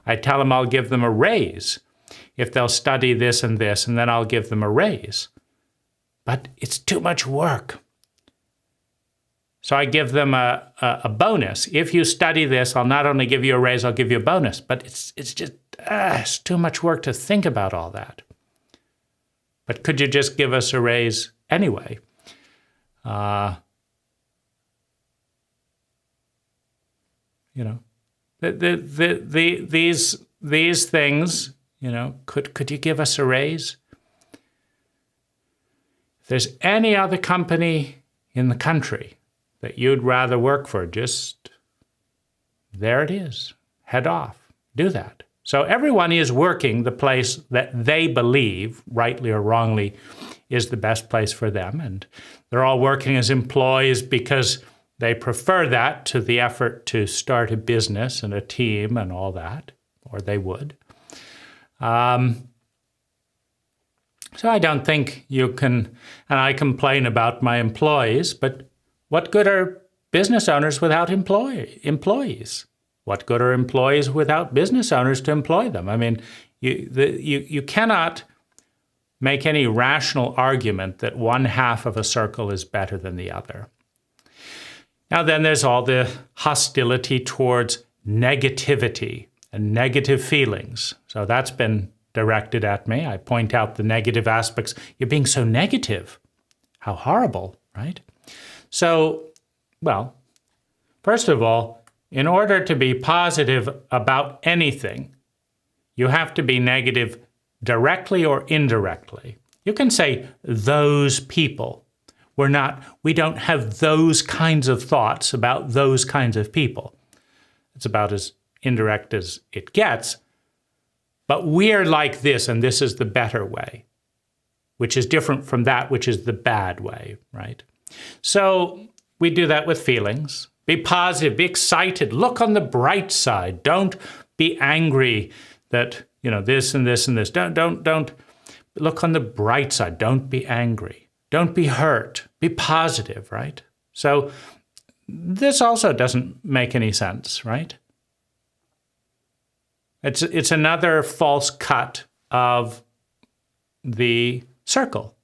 A: I tell them I'll give them a raise if they'll study this, and then I'll give them a raise. But it's too much work. So I give them a bonus. If you study this, I'll not only give you a raise, I'll give you a bonus. But it's just it's too much work to think about all that. But could you just give us a raise anyway? These things, could you give us a raise? If there's any other company in the country that you'd rather work for, just there it is. Head off. Do that. So everyone is working the place that they believe, rightly or wrongly, is the best place for them. And they're all working as employees because they prefer that to the effort to start a business and a team and all that, or they would. So I don't think you can, and I complain about my employees, but what good are business owners without employees? What good are employees without business owners to employ them? I mean, you cannot make any rational argument that one half of a circle is better than the other. Now then there's all the hostility towards negativity and negative feelings. So that's been directed at me. I point out the negative aspects. You're being so negative. How horrible, right? So, well, first of all, in order to be positive about anything, you have to be negative directly or indirectly. You can say, those people. We don't have those kinds of thoughts about those kinds of people. It's about as indirect as it gets. But we're like this, and this is the better way, which is different from that, which is the bad way, right? So we do that with feelings. Be positive, be excited, look on the bright side. Don't be angry that, this and this and this. Don't look on the bright side. Don't be angry. Don't be hurt. Be positive, right? So this also doesn't make any sense, right? It's another false cut of the circle.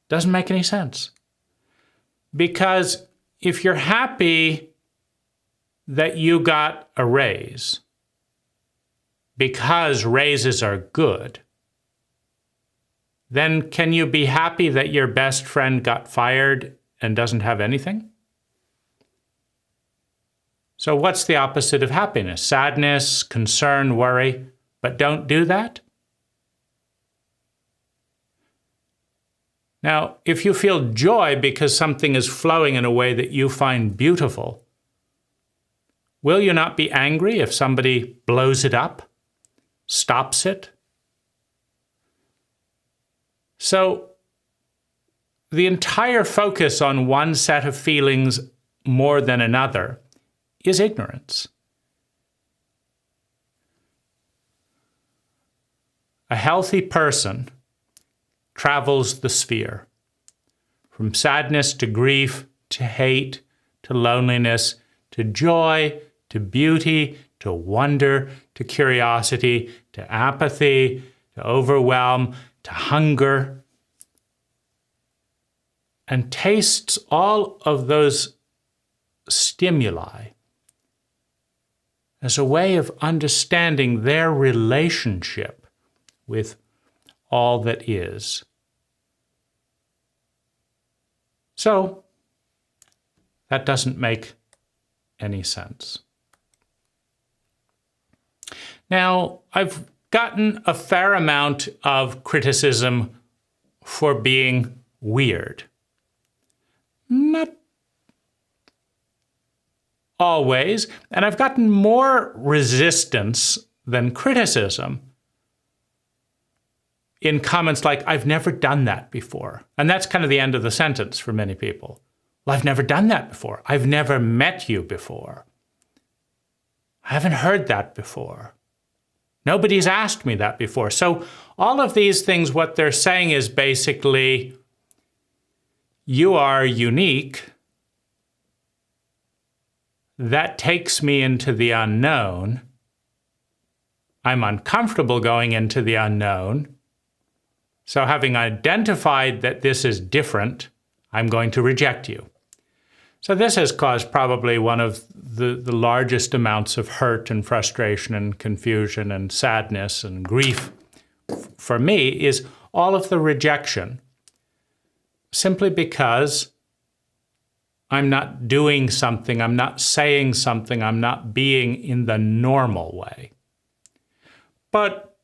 A: Doesn't make any sense. Because if you're happy that you got a raise, because raises are good, then can you be happy that your best friend got fired and doesn't have anything? So what's the opposite of happiness? Sadness, concern, worry, but don't do that? Now, if you feel joy because something is flowing in a way that you find beautiful, will you not be angry if somebody blows it up, stops it? So, the entire focus on one set of feelings more than another is ignorance. A healthy person travels the sphere, from sadness to grief, to hate, to loneliness, to joy, to beauty, to wonder, to curiosity, to apathy, to overwhelm, to hunger, and tastes all of those stimuli as a way of understanding their relationship with all that is. So, that doesn't make any sense. Now, I've gotten a fair amount of criticism for being weird. Not always, and I've gotten more resistance than criticism in comments like, I've never done that before. And that's kind of the end of the sentence for many people. Well, I've never done that before. I've never met you before. I haven't heard that before. Nobody's asked me that before. So all of these things, what they're saying is basically, you are unique. That takes me into the unknown. I'm uncomfortable going into the unknown. So having identified that this is different, I'm going to reject you. So this has caused probably one of the largest amounts of hurt and frustration and confusion and sadness and grief for me is all of the rejection, simply because I'm not doing something, I'm not saying something, I'm not being in the normal way. But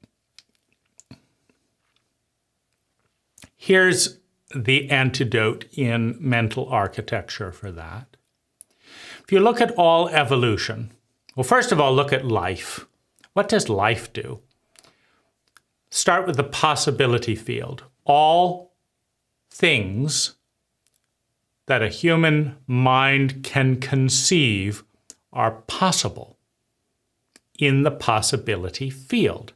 A: here's the antidote in mental architecture for that. If you look at all evolution, well, first of all, look at life. What does life do? Start with the possibility field. All things that a human mind can conceive are possible in the possibility field.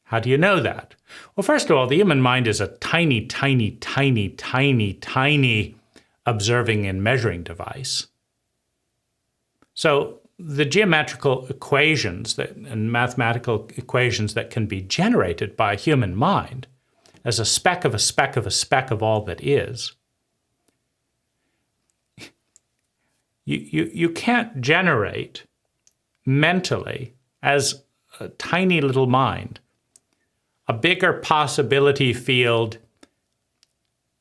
A: How do you know that? Well, first of all, the human mind is a tiny, tiny, tiny, tiny, tiny observing and measuring device. So the geometrical equations and mathematical equations that can be generated by a human mind as a speck of a speck of a speck of all that is, you can't generate mentally as a tiny little mind a bigger possibility field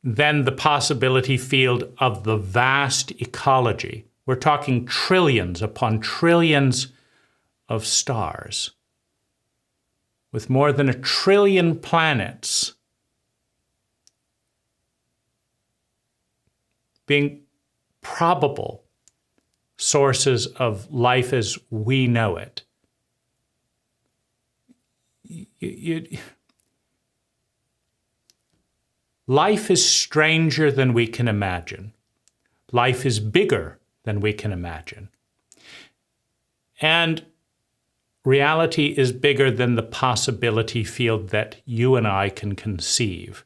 A: than the possibility field of the vast ecology. We're talking trillions upon trillions of stars, with more than 1 trillion planets being probable sources of life as we know it. Life is stranger than we can imagine. Life is bigger than we can imagine. And reality is bigger than the possibility field that you and I can conceive.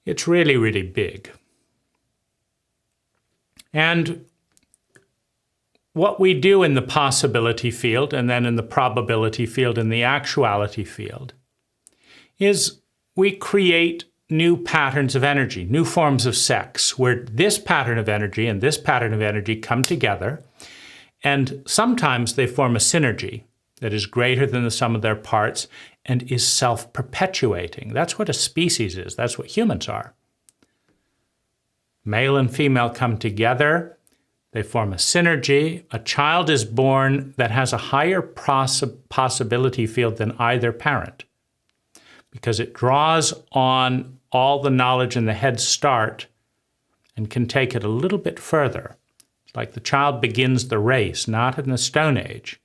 A: It's really, really big. And what we do in the possibility field and then in the probability field and the actuality field is we create new patterns of energy, new forms of sex, where this pattern of energy and this pattern of energy come together And sometimes they form a synergy that is greater than the sum of their parts and is self-perpetuating. That's what a species is. That's what humans are. Male and female come together. They form a synergy. A child is born that has a higher possibility field than either parent because it draws on all the knowledge in the head start and can take it a little bit further. It's like the child begins the race, not in the Stone Age,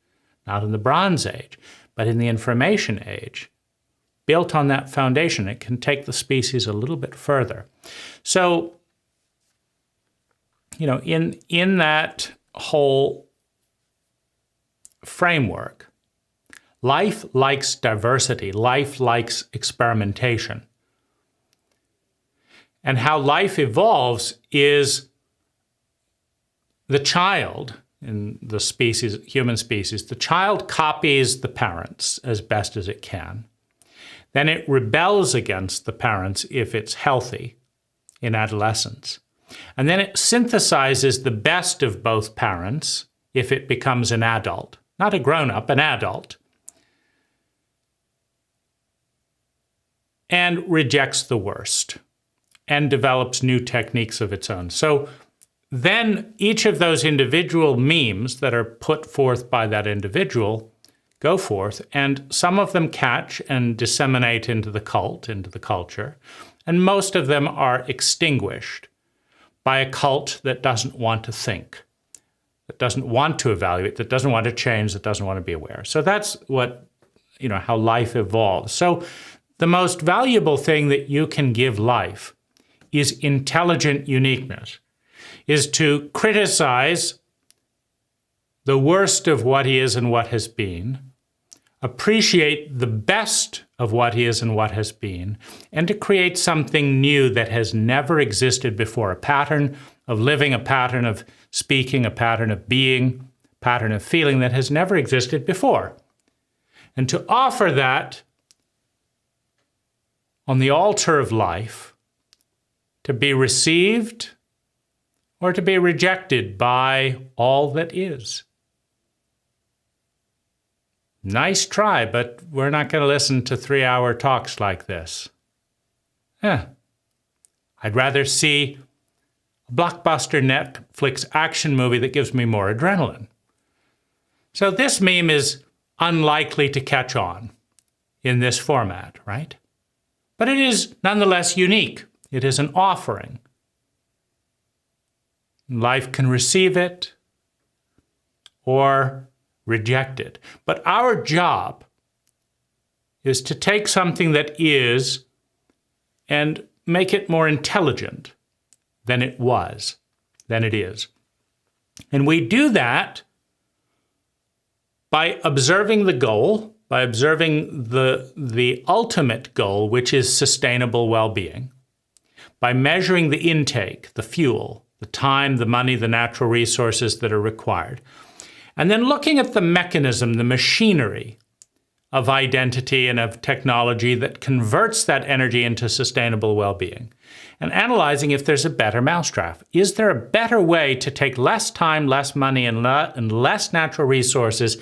A: not in the Bronze Age, but in the Information Age. Built on that foundation, it can take the species a little bit further. So, in that whole framework, life likes diversity. Life likes experimentation. And how life evolves is the child in the species, human species, the child copies the parents as best as it can. Then it rebels against the parents if it's healthy in adolescence. And then it synthesizes the best of both parents if it becomes an adult, not a grown-up, an adult, and rejects the worst and develops new techniques of its own. So then each of those individual memes that are put forth by that individual go forth, and some of them catch and disseminate into the cult, into the culture, and most of them are extinguished by a cult that doesn't want to think, that doesn't want to evaluate, that doesn't want to change, that doesn't want to be aware. So that's what, how life evolves. So the most valuable thing that you can give life is intelligent uniqueness, is to criticize the worst of what he is and what has been, appreciate the best of what he is and what has been, and to create something new that has never existed before, a pattern of living, a pattern of speaking, a pattern of being, a pattern of feeling that has never existed before. And to offer that on the altar of life, to be received or to be rejected by all that is. Nice try, but we're not going to listen to 3-hour talks like this. I'd rather see a blockbuster Netflix action movie that gives me more adrenaline. So this meme is unlikely to catch on in this format, right? But it is nonetheless unique. It is an offering. Life can receive it or reject it. But our job is to take something that is and make it more intelligent than it was, than it is. And we do that by observing the goal, by observing the ultimate goal, which is sustainable well-being, by measuring the intake, the fuel, the time, the money, the natural resources that are required, and then looking at the mechanism, the machinery of identity and of technology that converts that energy into sustainable well-being, and analyzing if there's a better mousetrap. Is there a better way to take less time, less money, and less natural resources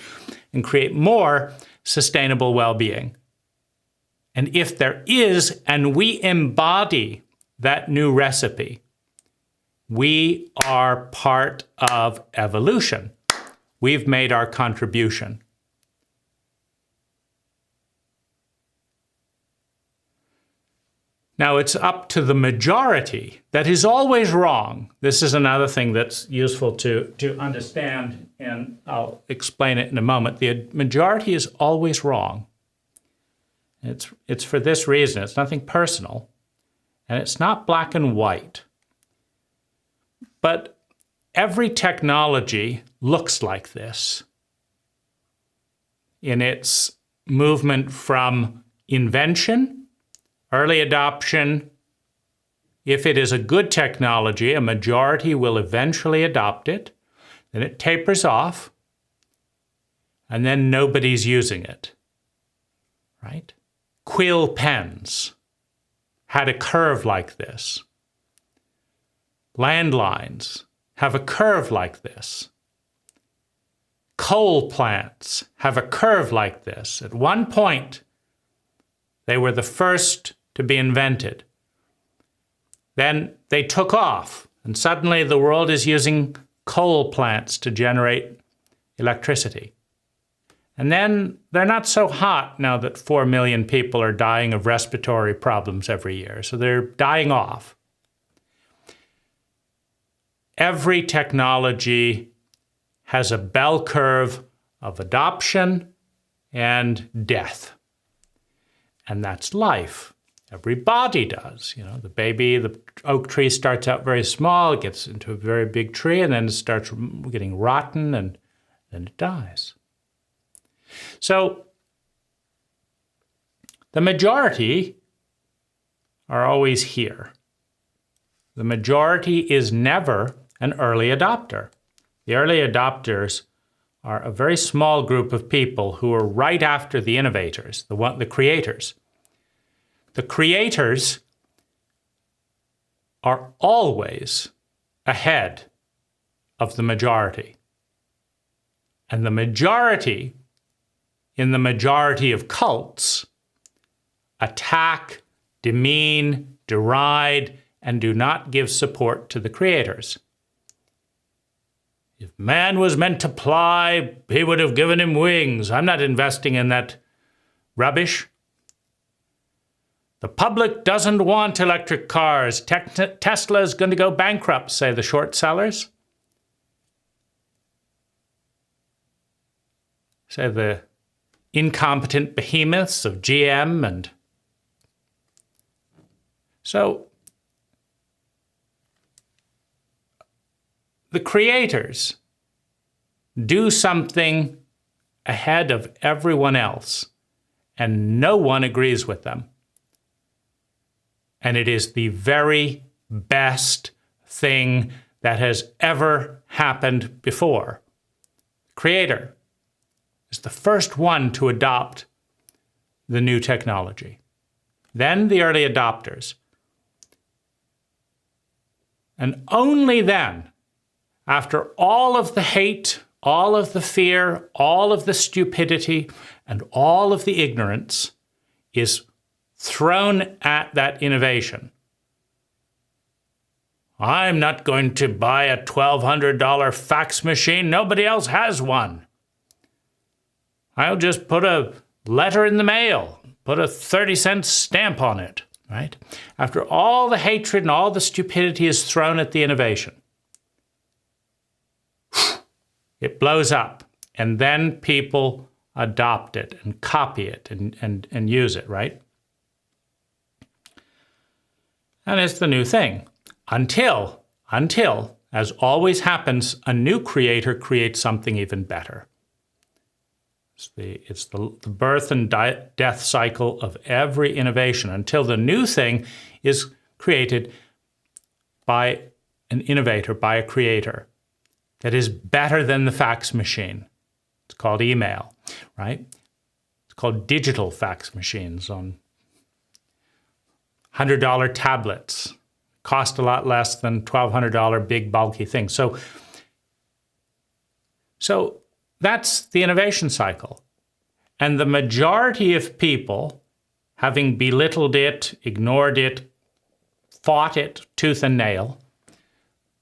A: and create more sustainable well-being? And if there is, and we embody that new recipe, we are part of evolution. We've made our contribution. Now, it's up to the majority that is always wrong. This is another thing that's useful to understand, and I'll explain it in a moment. The majority is always wrong. It's for this reason. It's nothing personal, and it's not black and white. But every technology looks like this in its movement from invention, early adoption. If it is a good technology, a majority will eventually adopt it, then it tapers off, and then nobody's using it, right? Quill pens had a curve like this. Landlines have a curve like this. Coal plants have a curve like this. At one point, they were the first to be invented. Then they took off, and suddenly the world is using coal plants to generate electricity. And then they're not so hot now that 4 million people are dying of respiratory problems every year. So they're dying off. Every technology has a bell curve of adoption and death. And that's life. Everybody does. You know, the oak tree starts out very small, it gets into a very big tree, and then it starts getting rotten, and then it dies. So the majority are always here. The majority is never an early adopter. The early adopters are a very small group of people who are right after the innovators, the creators. The creators are always ahead of the majority. And the majority, in the majority of cults, attack, demean, deride, and do not give support to the creators. If man was meant to fly, he would have given him wings. I'm not investing in that rubbish. The public doesn't want electric cars. Tesla is going to go bankrupt, say the short sellers. Say the incompetent behemoths of GM. And so the creators do something ahead of everyone else, and no one agrees with them. And it is the very best thing that has ever happened before. Creator is the first one to adopt the new technology. Then the early adopters. And only then, after all of the hate, all of the fear, all of the stupidity, and all of the ignorance is thrown at that innovation. I'm not going to buy a $1,200 fax machine. Nobody else has one. I'll just put a letter in the mail, put a 30-cent stamp on it, right? After all the hatred and all the stupidity is thrown at the innovation, it blows up, and then people adopt it and copy it and use it, right? And it's the new thing. Until, as always happens, a new creator creates something even better. It's the birth and death cycle of every innovation until the new thing is created by an innovator, by a creator that is better than the fax machine. It's called email, right? It's called digital fax machines on $100 tablets. Cost a lot less than $1,200 big bulky things. So that's the innovation cycle. And the majority of people, having belittled it, ignored it, fought it tooth and nail,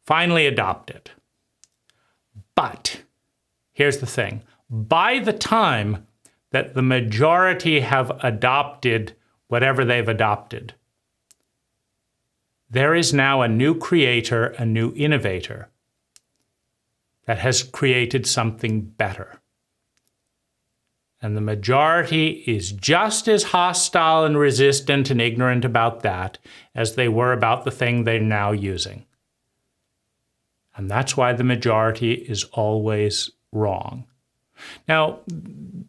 A: finally adopt it. But here's the thing. By the time that the majority have adopted whatever they've adopted, there is now a new creator, a new innovator that has created something better. And the majority is just as hostile and resistant and ignorant about that as they were about the thing they're now using. And that's why the majority is always wrong. Now,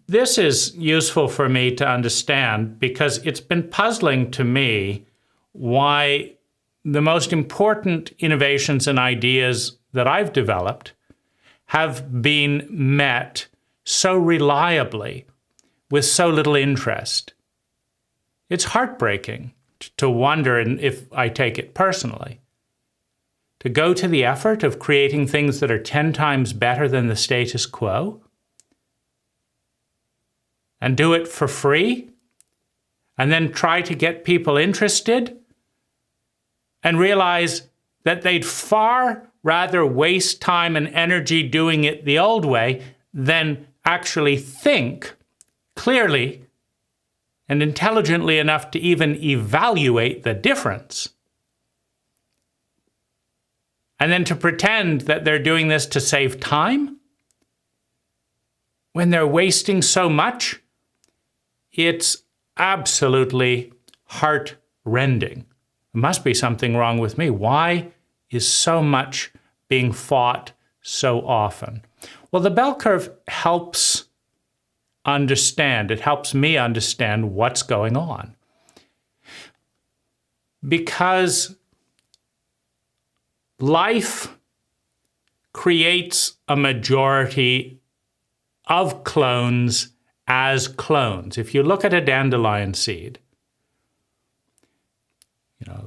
A: this is useful for me to understand because it's been puzzling to me why the most important innovations and ideas that I've developed have been met so reliably with so little interest. It's heartbreaking to wonder, and if I take it personally, to go to the effort of creating things that are 10 times better than the status quo, and do it for free, and then try to get people interested, and realize that they'd far rather waste time and energy doing it the old way than actually think clearly and intelligently enough to even evaluate the difference. And then to pretend that they're doing this to save time when they're wasting so much, it's absolutely heart-rending. There must be something wrong with me. Why is so much being fought so often? Well, the bell curve helps understand. It helps me understand what's going on. Because life creates a majority of clones as clones. If you look at a dandelion seed,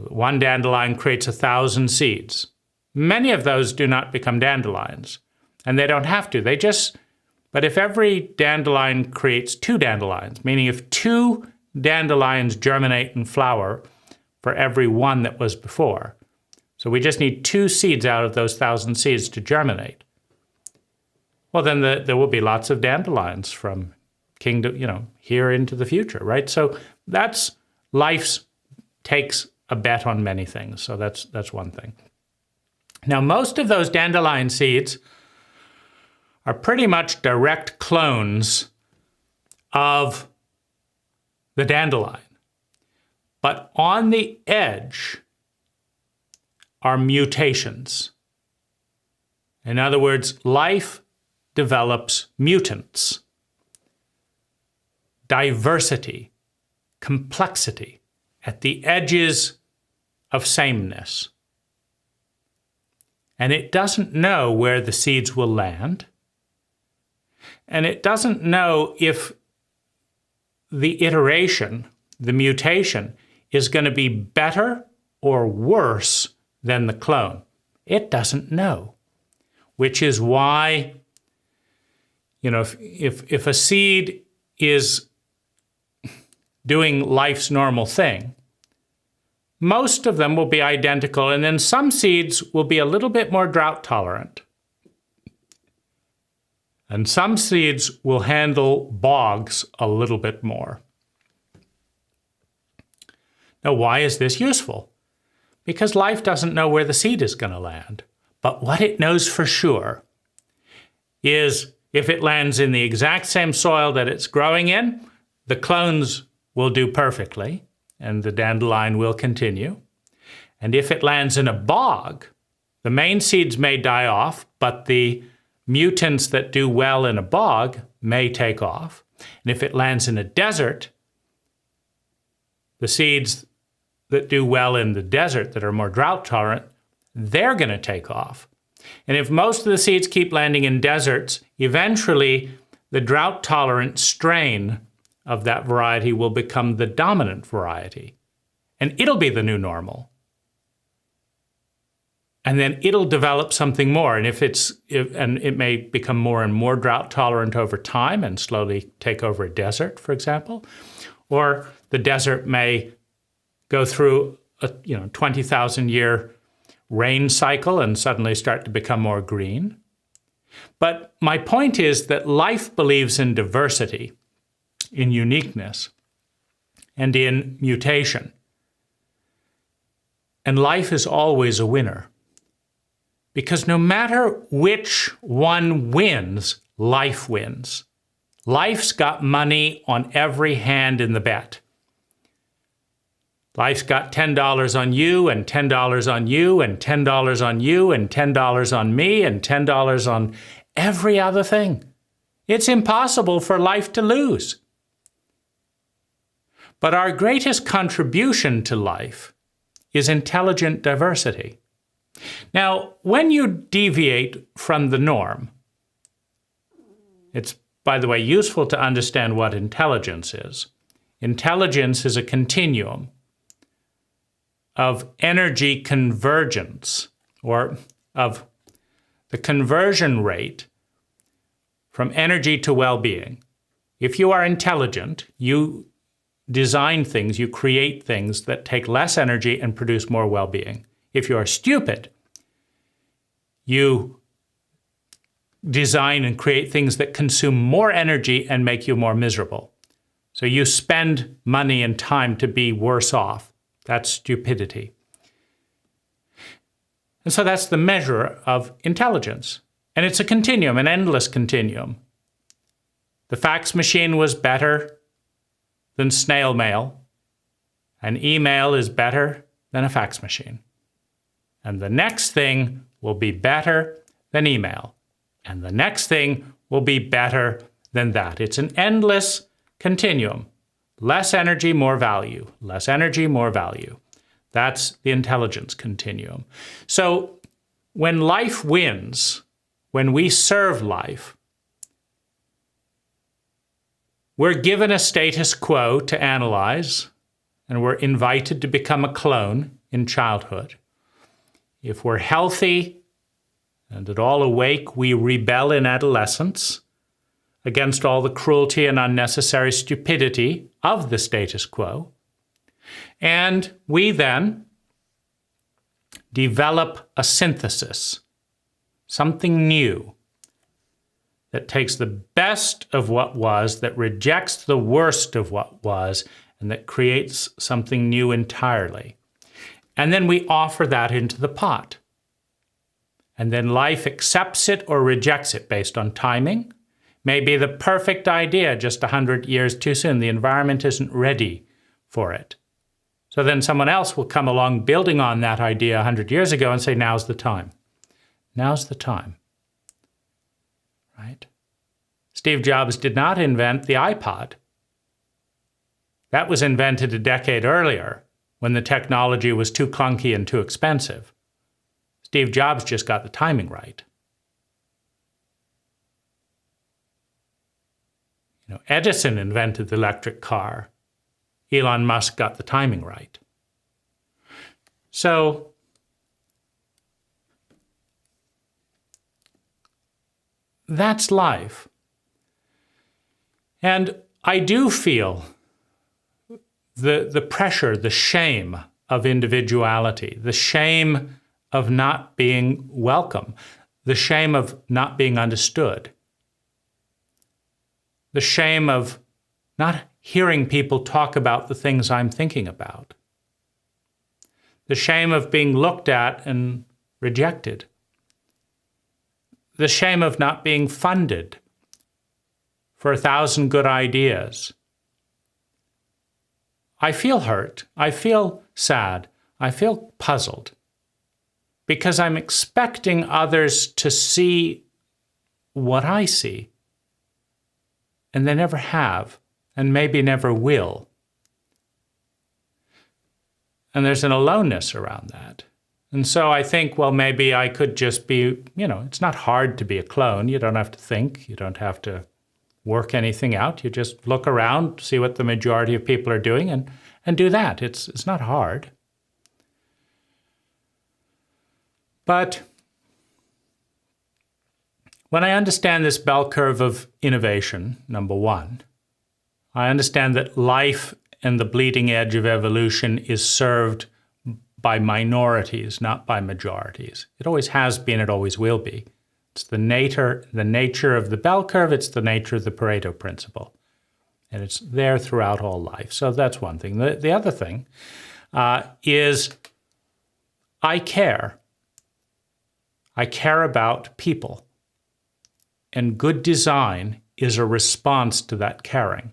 A: one dandelion creates 1,000 seeds. Many of those do not become dandelions, and they don't have to. But if every dandelion creates 2 dandelions, meaning if 2 dandelions germinate and flower for every one that was before, so we just need 2 seeds out of those 1,000 seeds to germinate, well, then there will be lots of dandelions from kingdom, here into the future, right? So that's life's takes a bet on many things. So that's one thing. Now, most of those dandelion seeds are pretty much direct clones of the dandelion. But on the edge are mutations. In other words, life develops mutants, diversity, complexity at the edges of sameness. And it doesn't know where the seeds will land. And it doesn't know if the iteration, the mutation, is going to be better or worse than the clone. It doesn't know, which is why, if a seed is doing life's normal thing, most of them will be identical, and then some seeds will be a little bit more drought tolerant. And some seeds will handle bogs a little bit more. Now, why is this useful? Because life doesn't know where the seed is going to land. But what it knows for sure is if it lands in the exact same soil that it's growing in, the clones will do perfectly, and the dandelion will continue. And if it lands in a bog, the main seeds may die off, but the mutants that do well in a bog may take off. And if it lands in a desert, the seeds that do well in the desert that are more drought tolerant, they're going to take off. And if most of the seeds keep landing in deserts, eventually the drought tolerant strain of that variety will become the dominant variety. And it'll be the new normal. And then it'll develop something more. And and it may become more and more drought tolerant over time and slowly take over a desert, for example. Or the desert may go through a 20,000 year rain cycle and suddenly start to become more green. But my point is that life believes in diversity, in uniqueness, and in mutation. And life is always a winner. Because no matter which one wins, life wins. Life's got money on every hand in the bet. Life's got $10 on you, and $10 on you, and $10 on you, and $10 on me, and $10 on every other thing. It's impossible for life to lose. But our greatest contribution to life is intelligent diversity. Now, when you deviate from the norm, it's, by the way, useful to understand what intelligence is. Intelligence is a continuum of energy convergence, or of the conversion rate from energy to well-being. If you are intelligent, you design things, you create things that take less energy and produce more well-being. If you are stupid, you design and create things that consume more energy and make you more miserable. So you spend money and time to be worse off. That's stupidity. And so that's the measure of intelligence. And it's a continuum, an endless continuum. The fax machine was better than snail mail, and email is better than a fax machine. And the next thing will be better than email. And the next thing will be better than that. It's an endless continuum. Less energy, more value. Less energy, more value. That's the intelligence continuum. So when life wins, when we serve life, we're given a status quo to analyze, and we're invited to become a clone in childhood. If we're healthy and at all awake, we rebel in adolescence against all the cruelty and unnecessary stupidity of the status quo. And we then develop a synthesis, something new, that takes the best of what was, that rejects the worst of what was, and that creates something new entirely. And then we offer that into the pot. And then life accepts it or rejects it based on timing. Maybe the perfect idea just 100 years too soon. The environment isn't ready for it. So then someone else will come along building on that idea 100 years ago and say, now's the time. Now's the time. Right? Steve Jobs did not invent the iPod. That was invented a decade earlier when the technology was too clunky and too expensive. Steve Jobs just got the timing right. Edison invented the electric car. Elon Musk got the timing right. So that's life. And I do feel the pressure, the shame of individuality, the shame of not being welcome, the shame of not being understood, the shame of not hearing people talk about the things I'm thinking about, the shame of being looked at and rejected, the shame of not being funded for 1,000 good ideas. I feel hurt. I feel sad. I feel puzzled because I'm expecting others to see what I see, and they never have, and maybe never will. And there's an aloneness around that. And so I think, well, maybe I could just be, it's not hard to be a clone. You don't have to think. You don't have to work anything out. You just look around, see what the majority of people are doing, and do that. It's not hard. But when I understand this bell curve of innovation, number one, I understand that life and the bleeding edge of evolution is served by minorities, not by majorities. It always has been, it always will be. It's the nature of the bell curve, it's the nature of the Pareto principle. And it's there throughout all life. So that's one thing. The other thing is I care. I care about people. And good design is a response to that caring.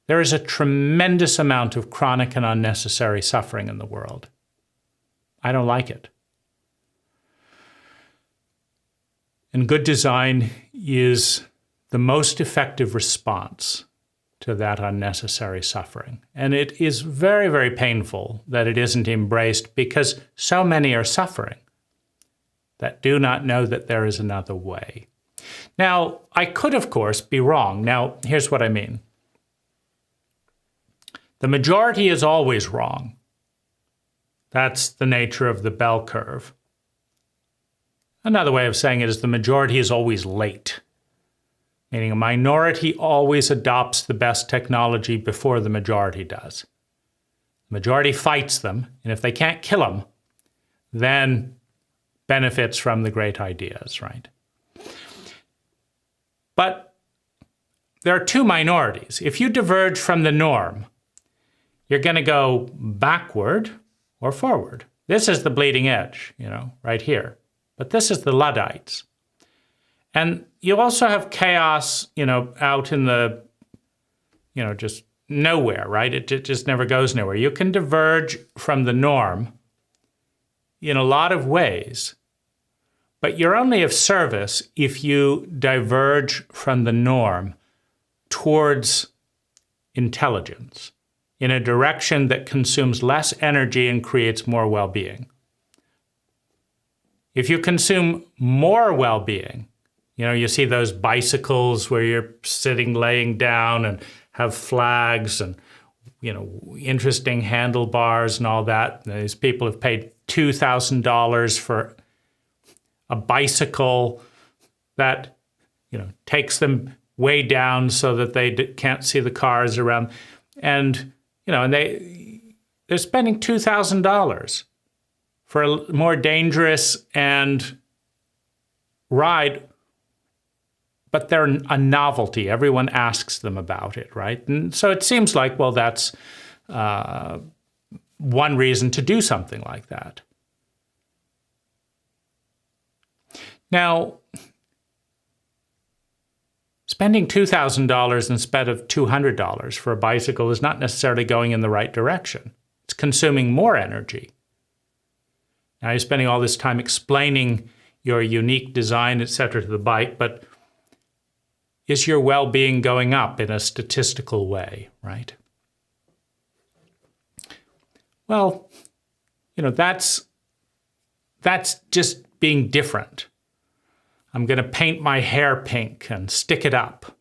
A: There is a tremendous amount of chronic and unnecessary suffering in the world. I don't like it. And good design is the most effective response to that unnecessary suffering. And it is very, very painful that it isn't embraced because so many are suffering that do not know that there is another way. Now, I could, of course, be wrong. Now, here's what I mean. The majority is always wrong. That's the nature of the bell curve. Another way of saying it is the majority is always late. meaning a minority always adopts the best technology before the majority does. The majority fights them, and if they can't kill them, then benefits from the great ideas, right? But there are two minorities. If you diverge from the norm, you're going to go backward or forward. This is the bleeding edge, right here. But this is the Luddites. And you also have chaos, out in the, just nowhere, right? It just never goes nowhere. You can diverge from the norm in a lot of ways, but you're only of service if you diverge from the norm towards intelligence in a direction that consumes less energy and creates more well-being. If you consume more well-being, you see those bicycles where you're sitting, laying down and have flags and, interesting handlebars and all that. These people have paid $2,000 for a bicycle that, takes them way down so that they can't see the cars around. And, and they're spending $2,000 for a more dangerous and ride, but they're a novelty. Everyone asks them about it, right? And so it seems like, well, that's one reason to do something like that. Now, spending $2,000 instead of $200 for a bicycle is not necessarily going in the right direction. It's consuming more energy. Now, you're spending all this time explaining your unique design, et cetera, to the bike, but is your well-being going up in a statistical way, right? Well, that's just being different. I'm going to paint my hair pink and stick it up.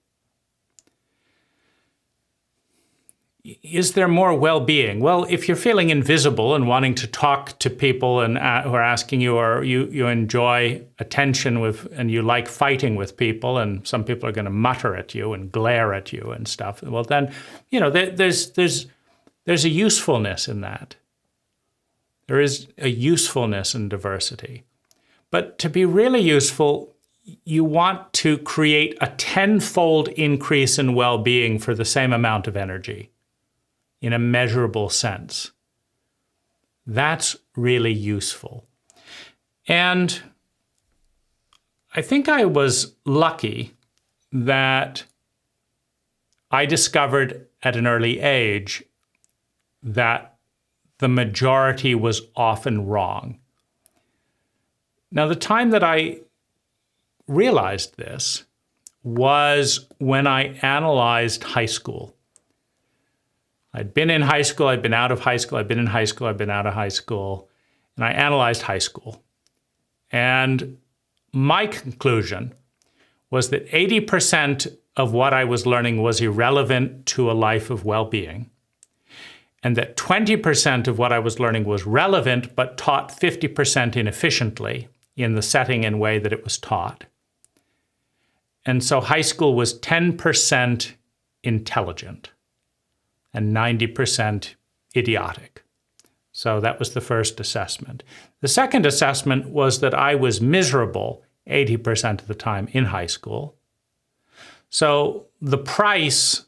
A: Is there more well-being? Well, if you're feeling invisible and wanting to talk to people and who are asking you, or you enjoy attention with, and you like fighting with people, and some people are going to mutter at you and glare at you and stuff, well, then, there's a usefulness in that. There is a usefulness in diversity. But to be really useful, you want to create a tenfold increase in well-being for the same amount of energy, in a measurable sense. That's really useful. And I think I was lucky that I discovered at an early age that the majority was often wrong. Now, the time that I realized this was when I analyzed high school. I'd been in high school, I'd been out of high school, I'd been in high school, I'd been out of high school, and I analyzed high school. And my conclusion was that 80% of what I was learning was irrelevant to a life of well-being, and that 20% of what I was learning was relevant but taught 50% inefficiently in the setting and way that it was taught. And so high school was 10% intelligent and 90% idiotic. So that was the first assessment. The second assessment was that I was miserable 80% of the time in high school. So the price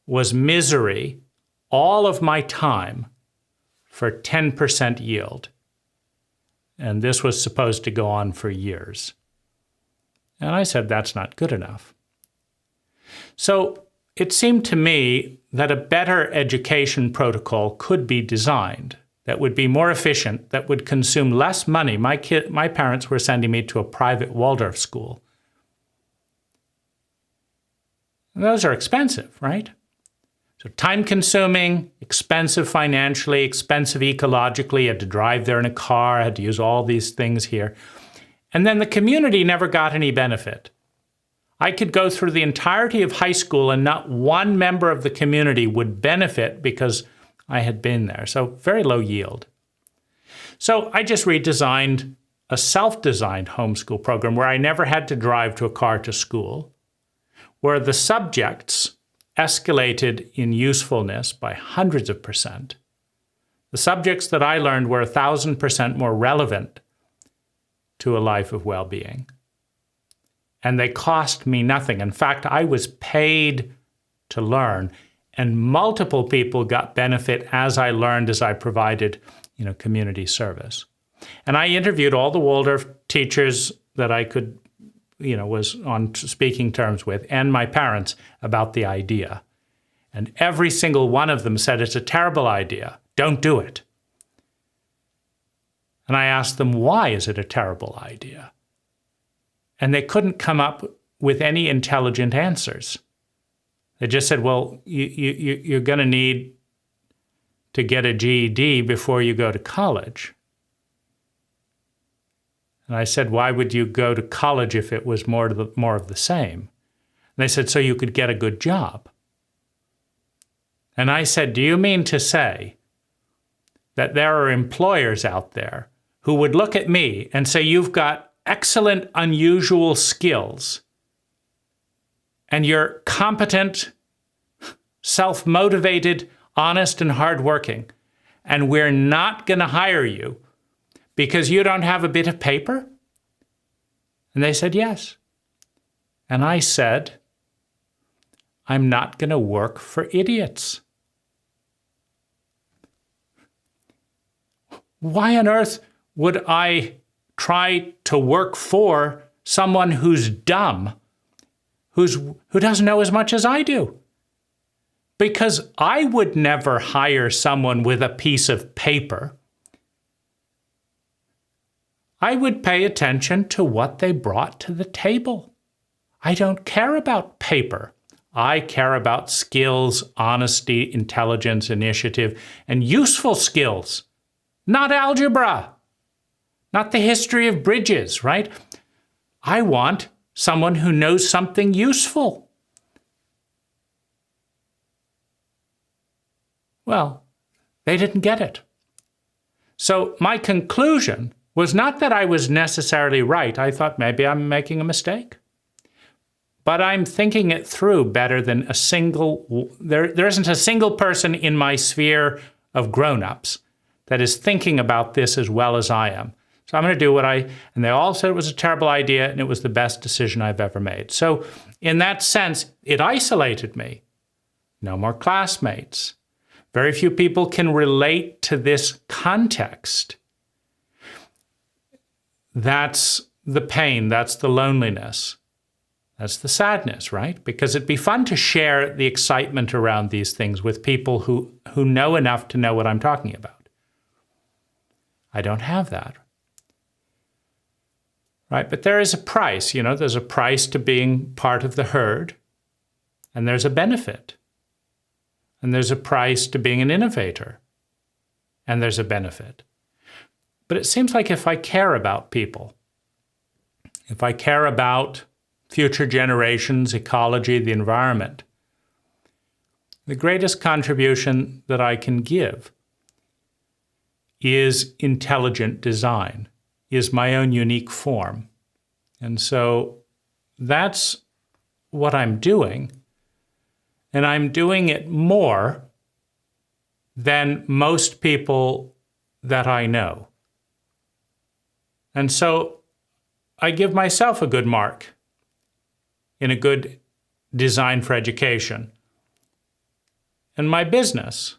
A: was misery all of my time for 10% yield. And this was supposed to go on for years. And I said, that's not good enough. So it seemed to me that a better education protocol could be designed that would be more efficient, that would consume less money. My parents were sending me to a private Waldorf school. And those are expensive, right? So time-consuming, expensive financially, expensive ecologically. You had to drive there in a car, I had to use all these things here. And then the community never got any benefit. I could go through the entirety of high school and not one member of the community would benefit because I had been there. So very low yield. So I just redesigned a self-designed homeschool program where I never had to drive to a car to school, where the subjects escalated in usefulness by hundreds of percent. The subjects that I learned were 1,000% more relevant to a life of well-being. And they cost me nothing. In fact, I was paid to learn, and multiple people got benefit as I learned, as I provided, community service. And I interviewed all the Waldorf teachers that I could, was on speaking terms with, and my parents about the idea. And every single one of them said, it's a terrible idea. Don't do it. And I asked them, why is it a terrible idea? And they couldn't come up with any intelligent answers. They just said, well, you're going to need to get a GED before you go to college. And I said, why would you go to college if it was more of the same? And they said, so you could get a good job. And I said, do you mean to say that there are employers out there who would look at me and say, you've got excellent, unusual skills, and you're competent, self-motivated, honest, and hardworking, and we're not going to hire you because you don't have a bit of paper? And they said, yes. And I said, I'm not going to work for idiots. Why on earth would I try to work for someone who's dumb, who doesn't know as much as I do? Because I would never hire someone with a piece of paper. I would pay attention to what they brought to the table. I don't care about paper. I care about skills, honesty, intelligence, initiative, and useful skills. Not algebra, not the history of bridges, right? I want someone who knows something useful. Well, they didn't get it. So my conclusion was not that I was necessarily right. I thought maybe I'm making a mistake. But I'm thinking it through better than a single, there isn't a single person in my sphere of grown-ups that is thinking about this as well as I am. So I'm going to do and they all said it was a terrible idea and it was the best decision I've ever made. So in that sense, it isolated me. No more classmates. Very few people can relate to this context. That's the pain, that's the loneliness, that's the sadness, right? Because it'd be fun to share the excitement around these things with people who know enough to know what I'm talking about. I don't have that. Right? But there is a price, there's a price to being part of the herd, and there's a benefit. And there's a price to being an innovator, and there's a benefit. But it seems like if I care about people, if I care about future generations, ecology, the environment, the greatest contribution that I can give is intelligent design, is my own unique form. And so that's what I'm doing. And I'm doing it more than most people that I know. And so I give myself a good mark in a good design for education. And my business,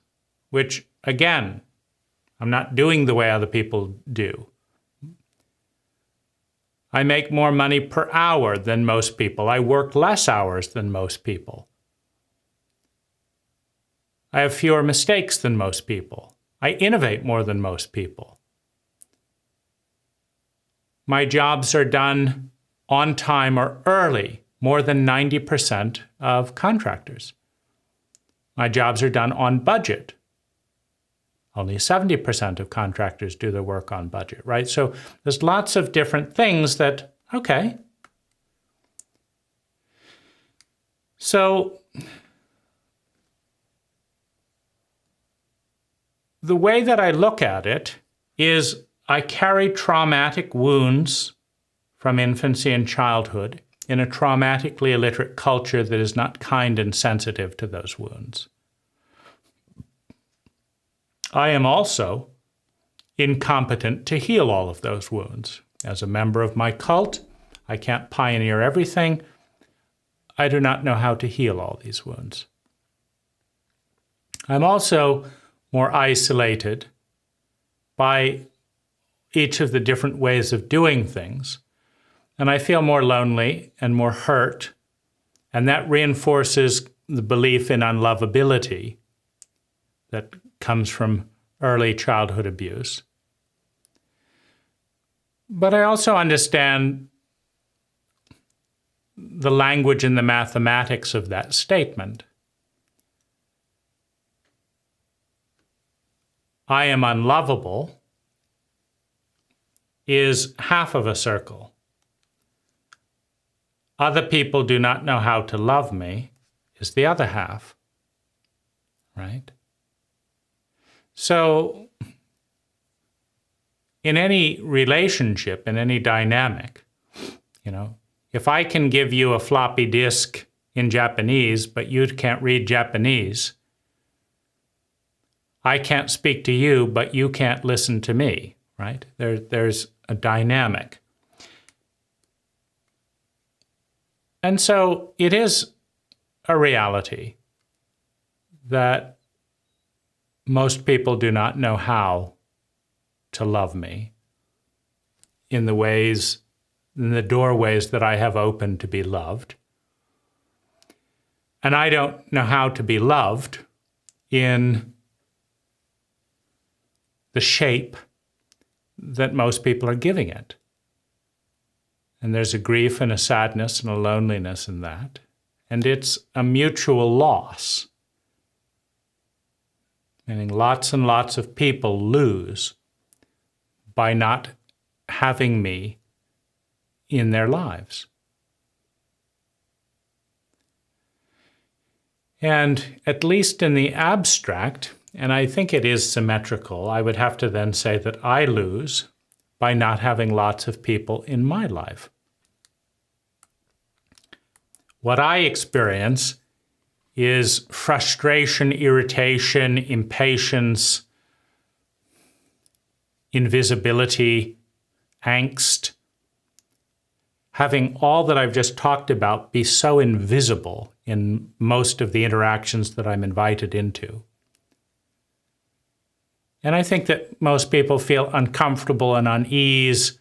A: which again, I'm not doing the way other people do. I make more money per hour than most people. I work less hours than most people. I have fewer mistakes than most people. I innovate more than most people. My jobs are done on time or early, more than 90% of contractors. My jobs are done on budget. Only 70% of contractors do their work on budget, right? So there's lots of different things that, okay. So the way that I look at it is I carry traumatic wounds from infancy and childhood in a traumatically illiterate culture that is not kind and sensitive to those wounds. I am also incompetent to heal all of those wounds. As a member of my cult, I can't pioneer everything. I do not know how to heal all these wounds. I'm also more isolated by each of the different ways of doing things, and I feel more lonely and more hurt, and that reinforces the belief in unlovability that comes from early childhood abuse. But I also understand the language and the mathematics of that statement. I am unlovable is half of a circle. Other people do not know how to love me is the other half, right? So in any relationship, in any dynamic, if I can give you a floppy disk in Japanese, but you can't read Japanese, I can't speak to you, but you can't listen to me, right? There's a dynamic. And so it is a reality that most people do not know how to love me in the doorways that I have opened to be loved. And I don't know how to be loved in the shape that most people are giving it. And there's a grief and a sadness and a loneliness in that. And it's a mutual loss. Meaning lots and lots of people lose by not having me in their lives. And at least in the abstract, and I think it is symmetrical, I would have to then say that I lose by not having lots of people in my life. What I experience is frustration, irritation, impatience, invisibility, angst. Having all that I've just talked about be so invisible in most of the interactions that I'm invited into. And I think that most people feel uncomfortable and unease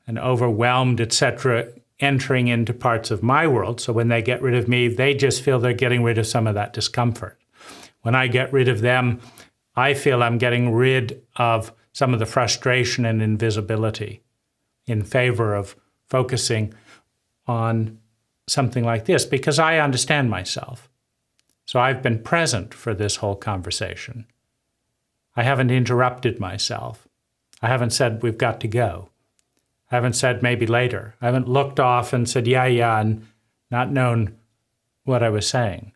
A: and overwhelmed, etc., entering into parts of my world. So when they get rid of me, they just feel they're getting rid of some of that discomfort. When I get rid of them, I feel I'm getting rid of some of the frustration and invisibility in favor of focusing on something like this, because I understand myself. So I've been present for this whole conversation. I haven't interrupted myself. I haven't said we've got to go. I haven't said maybe later. I haven't looked off and said, yeah, and not known what I was saying.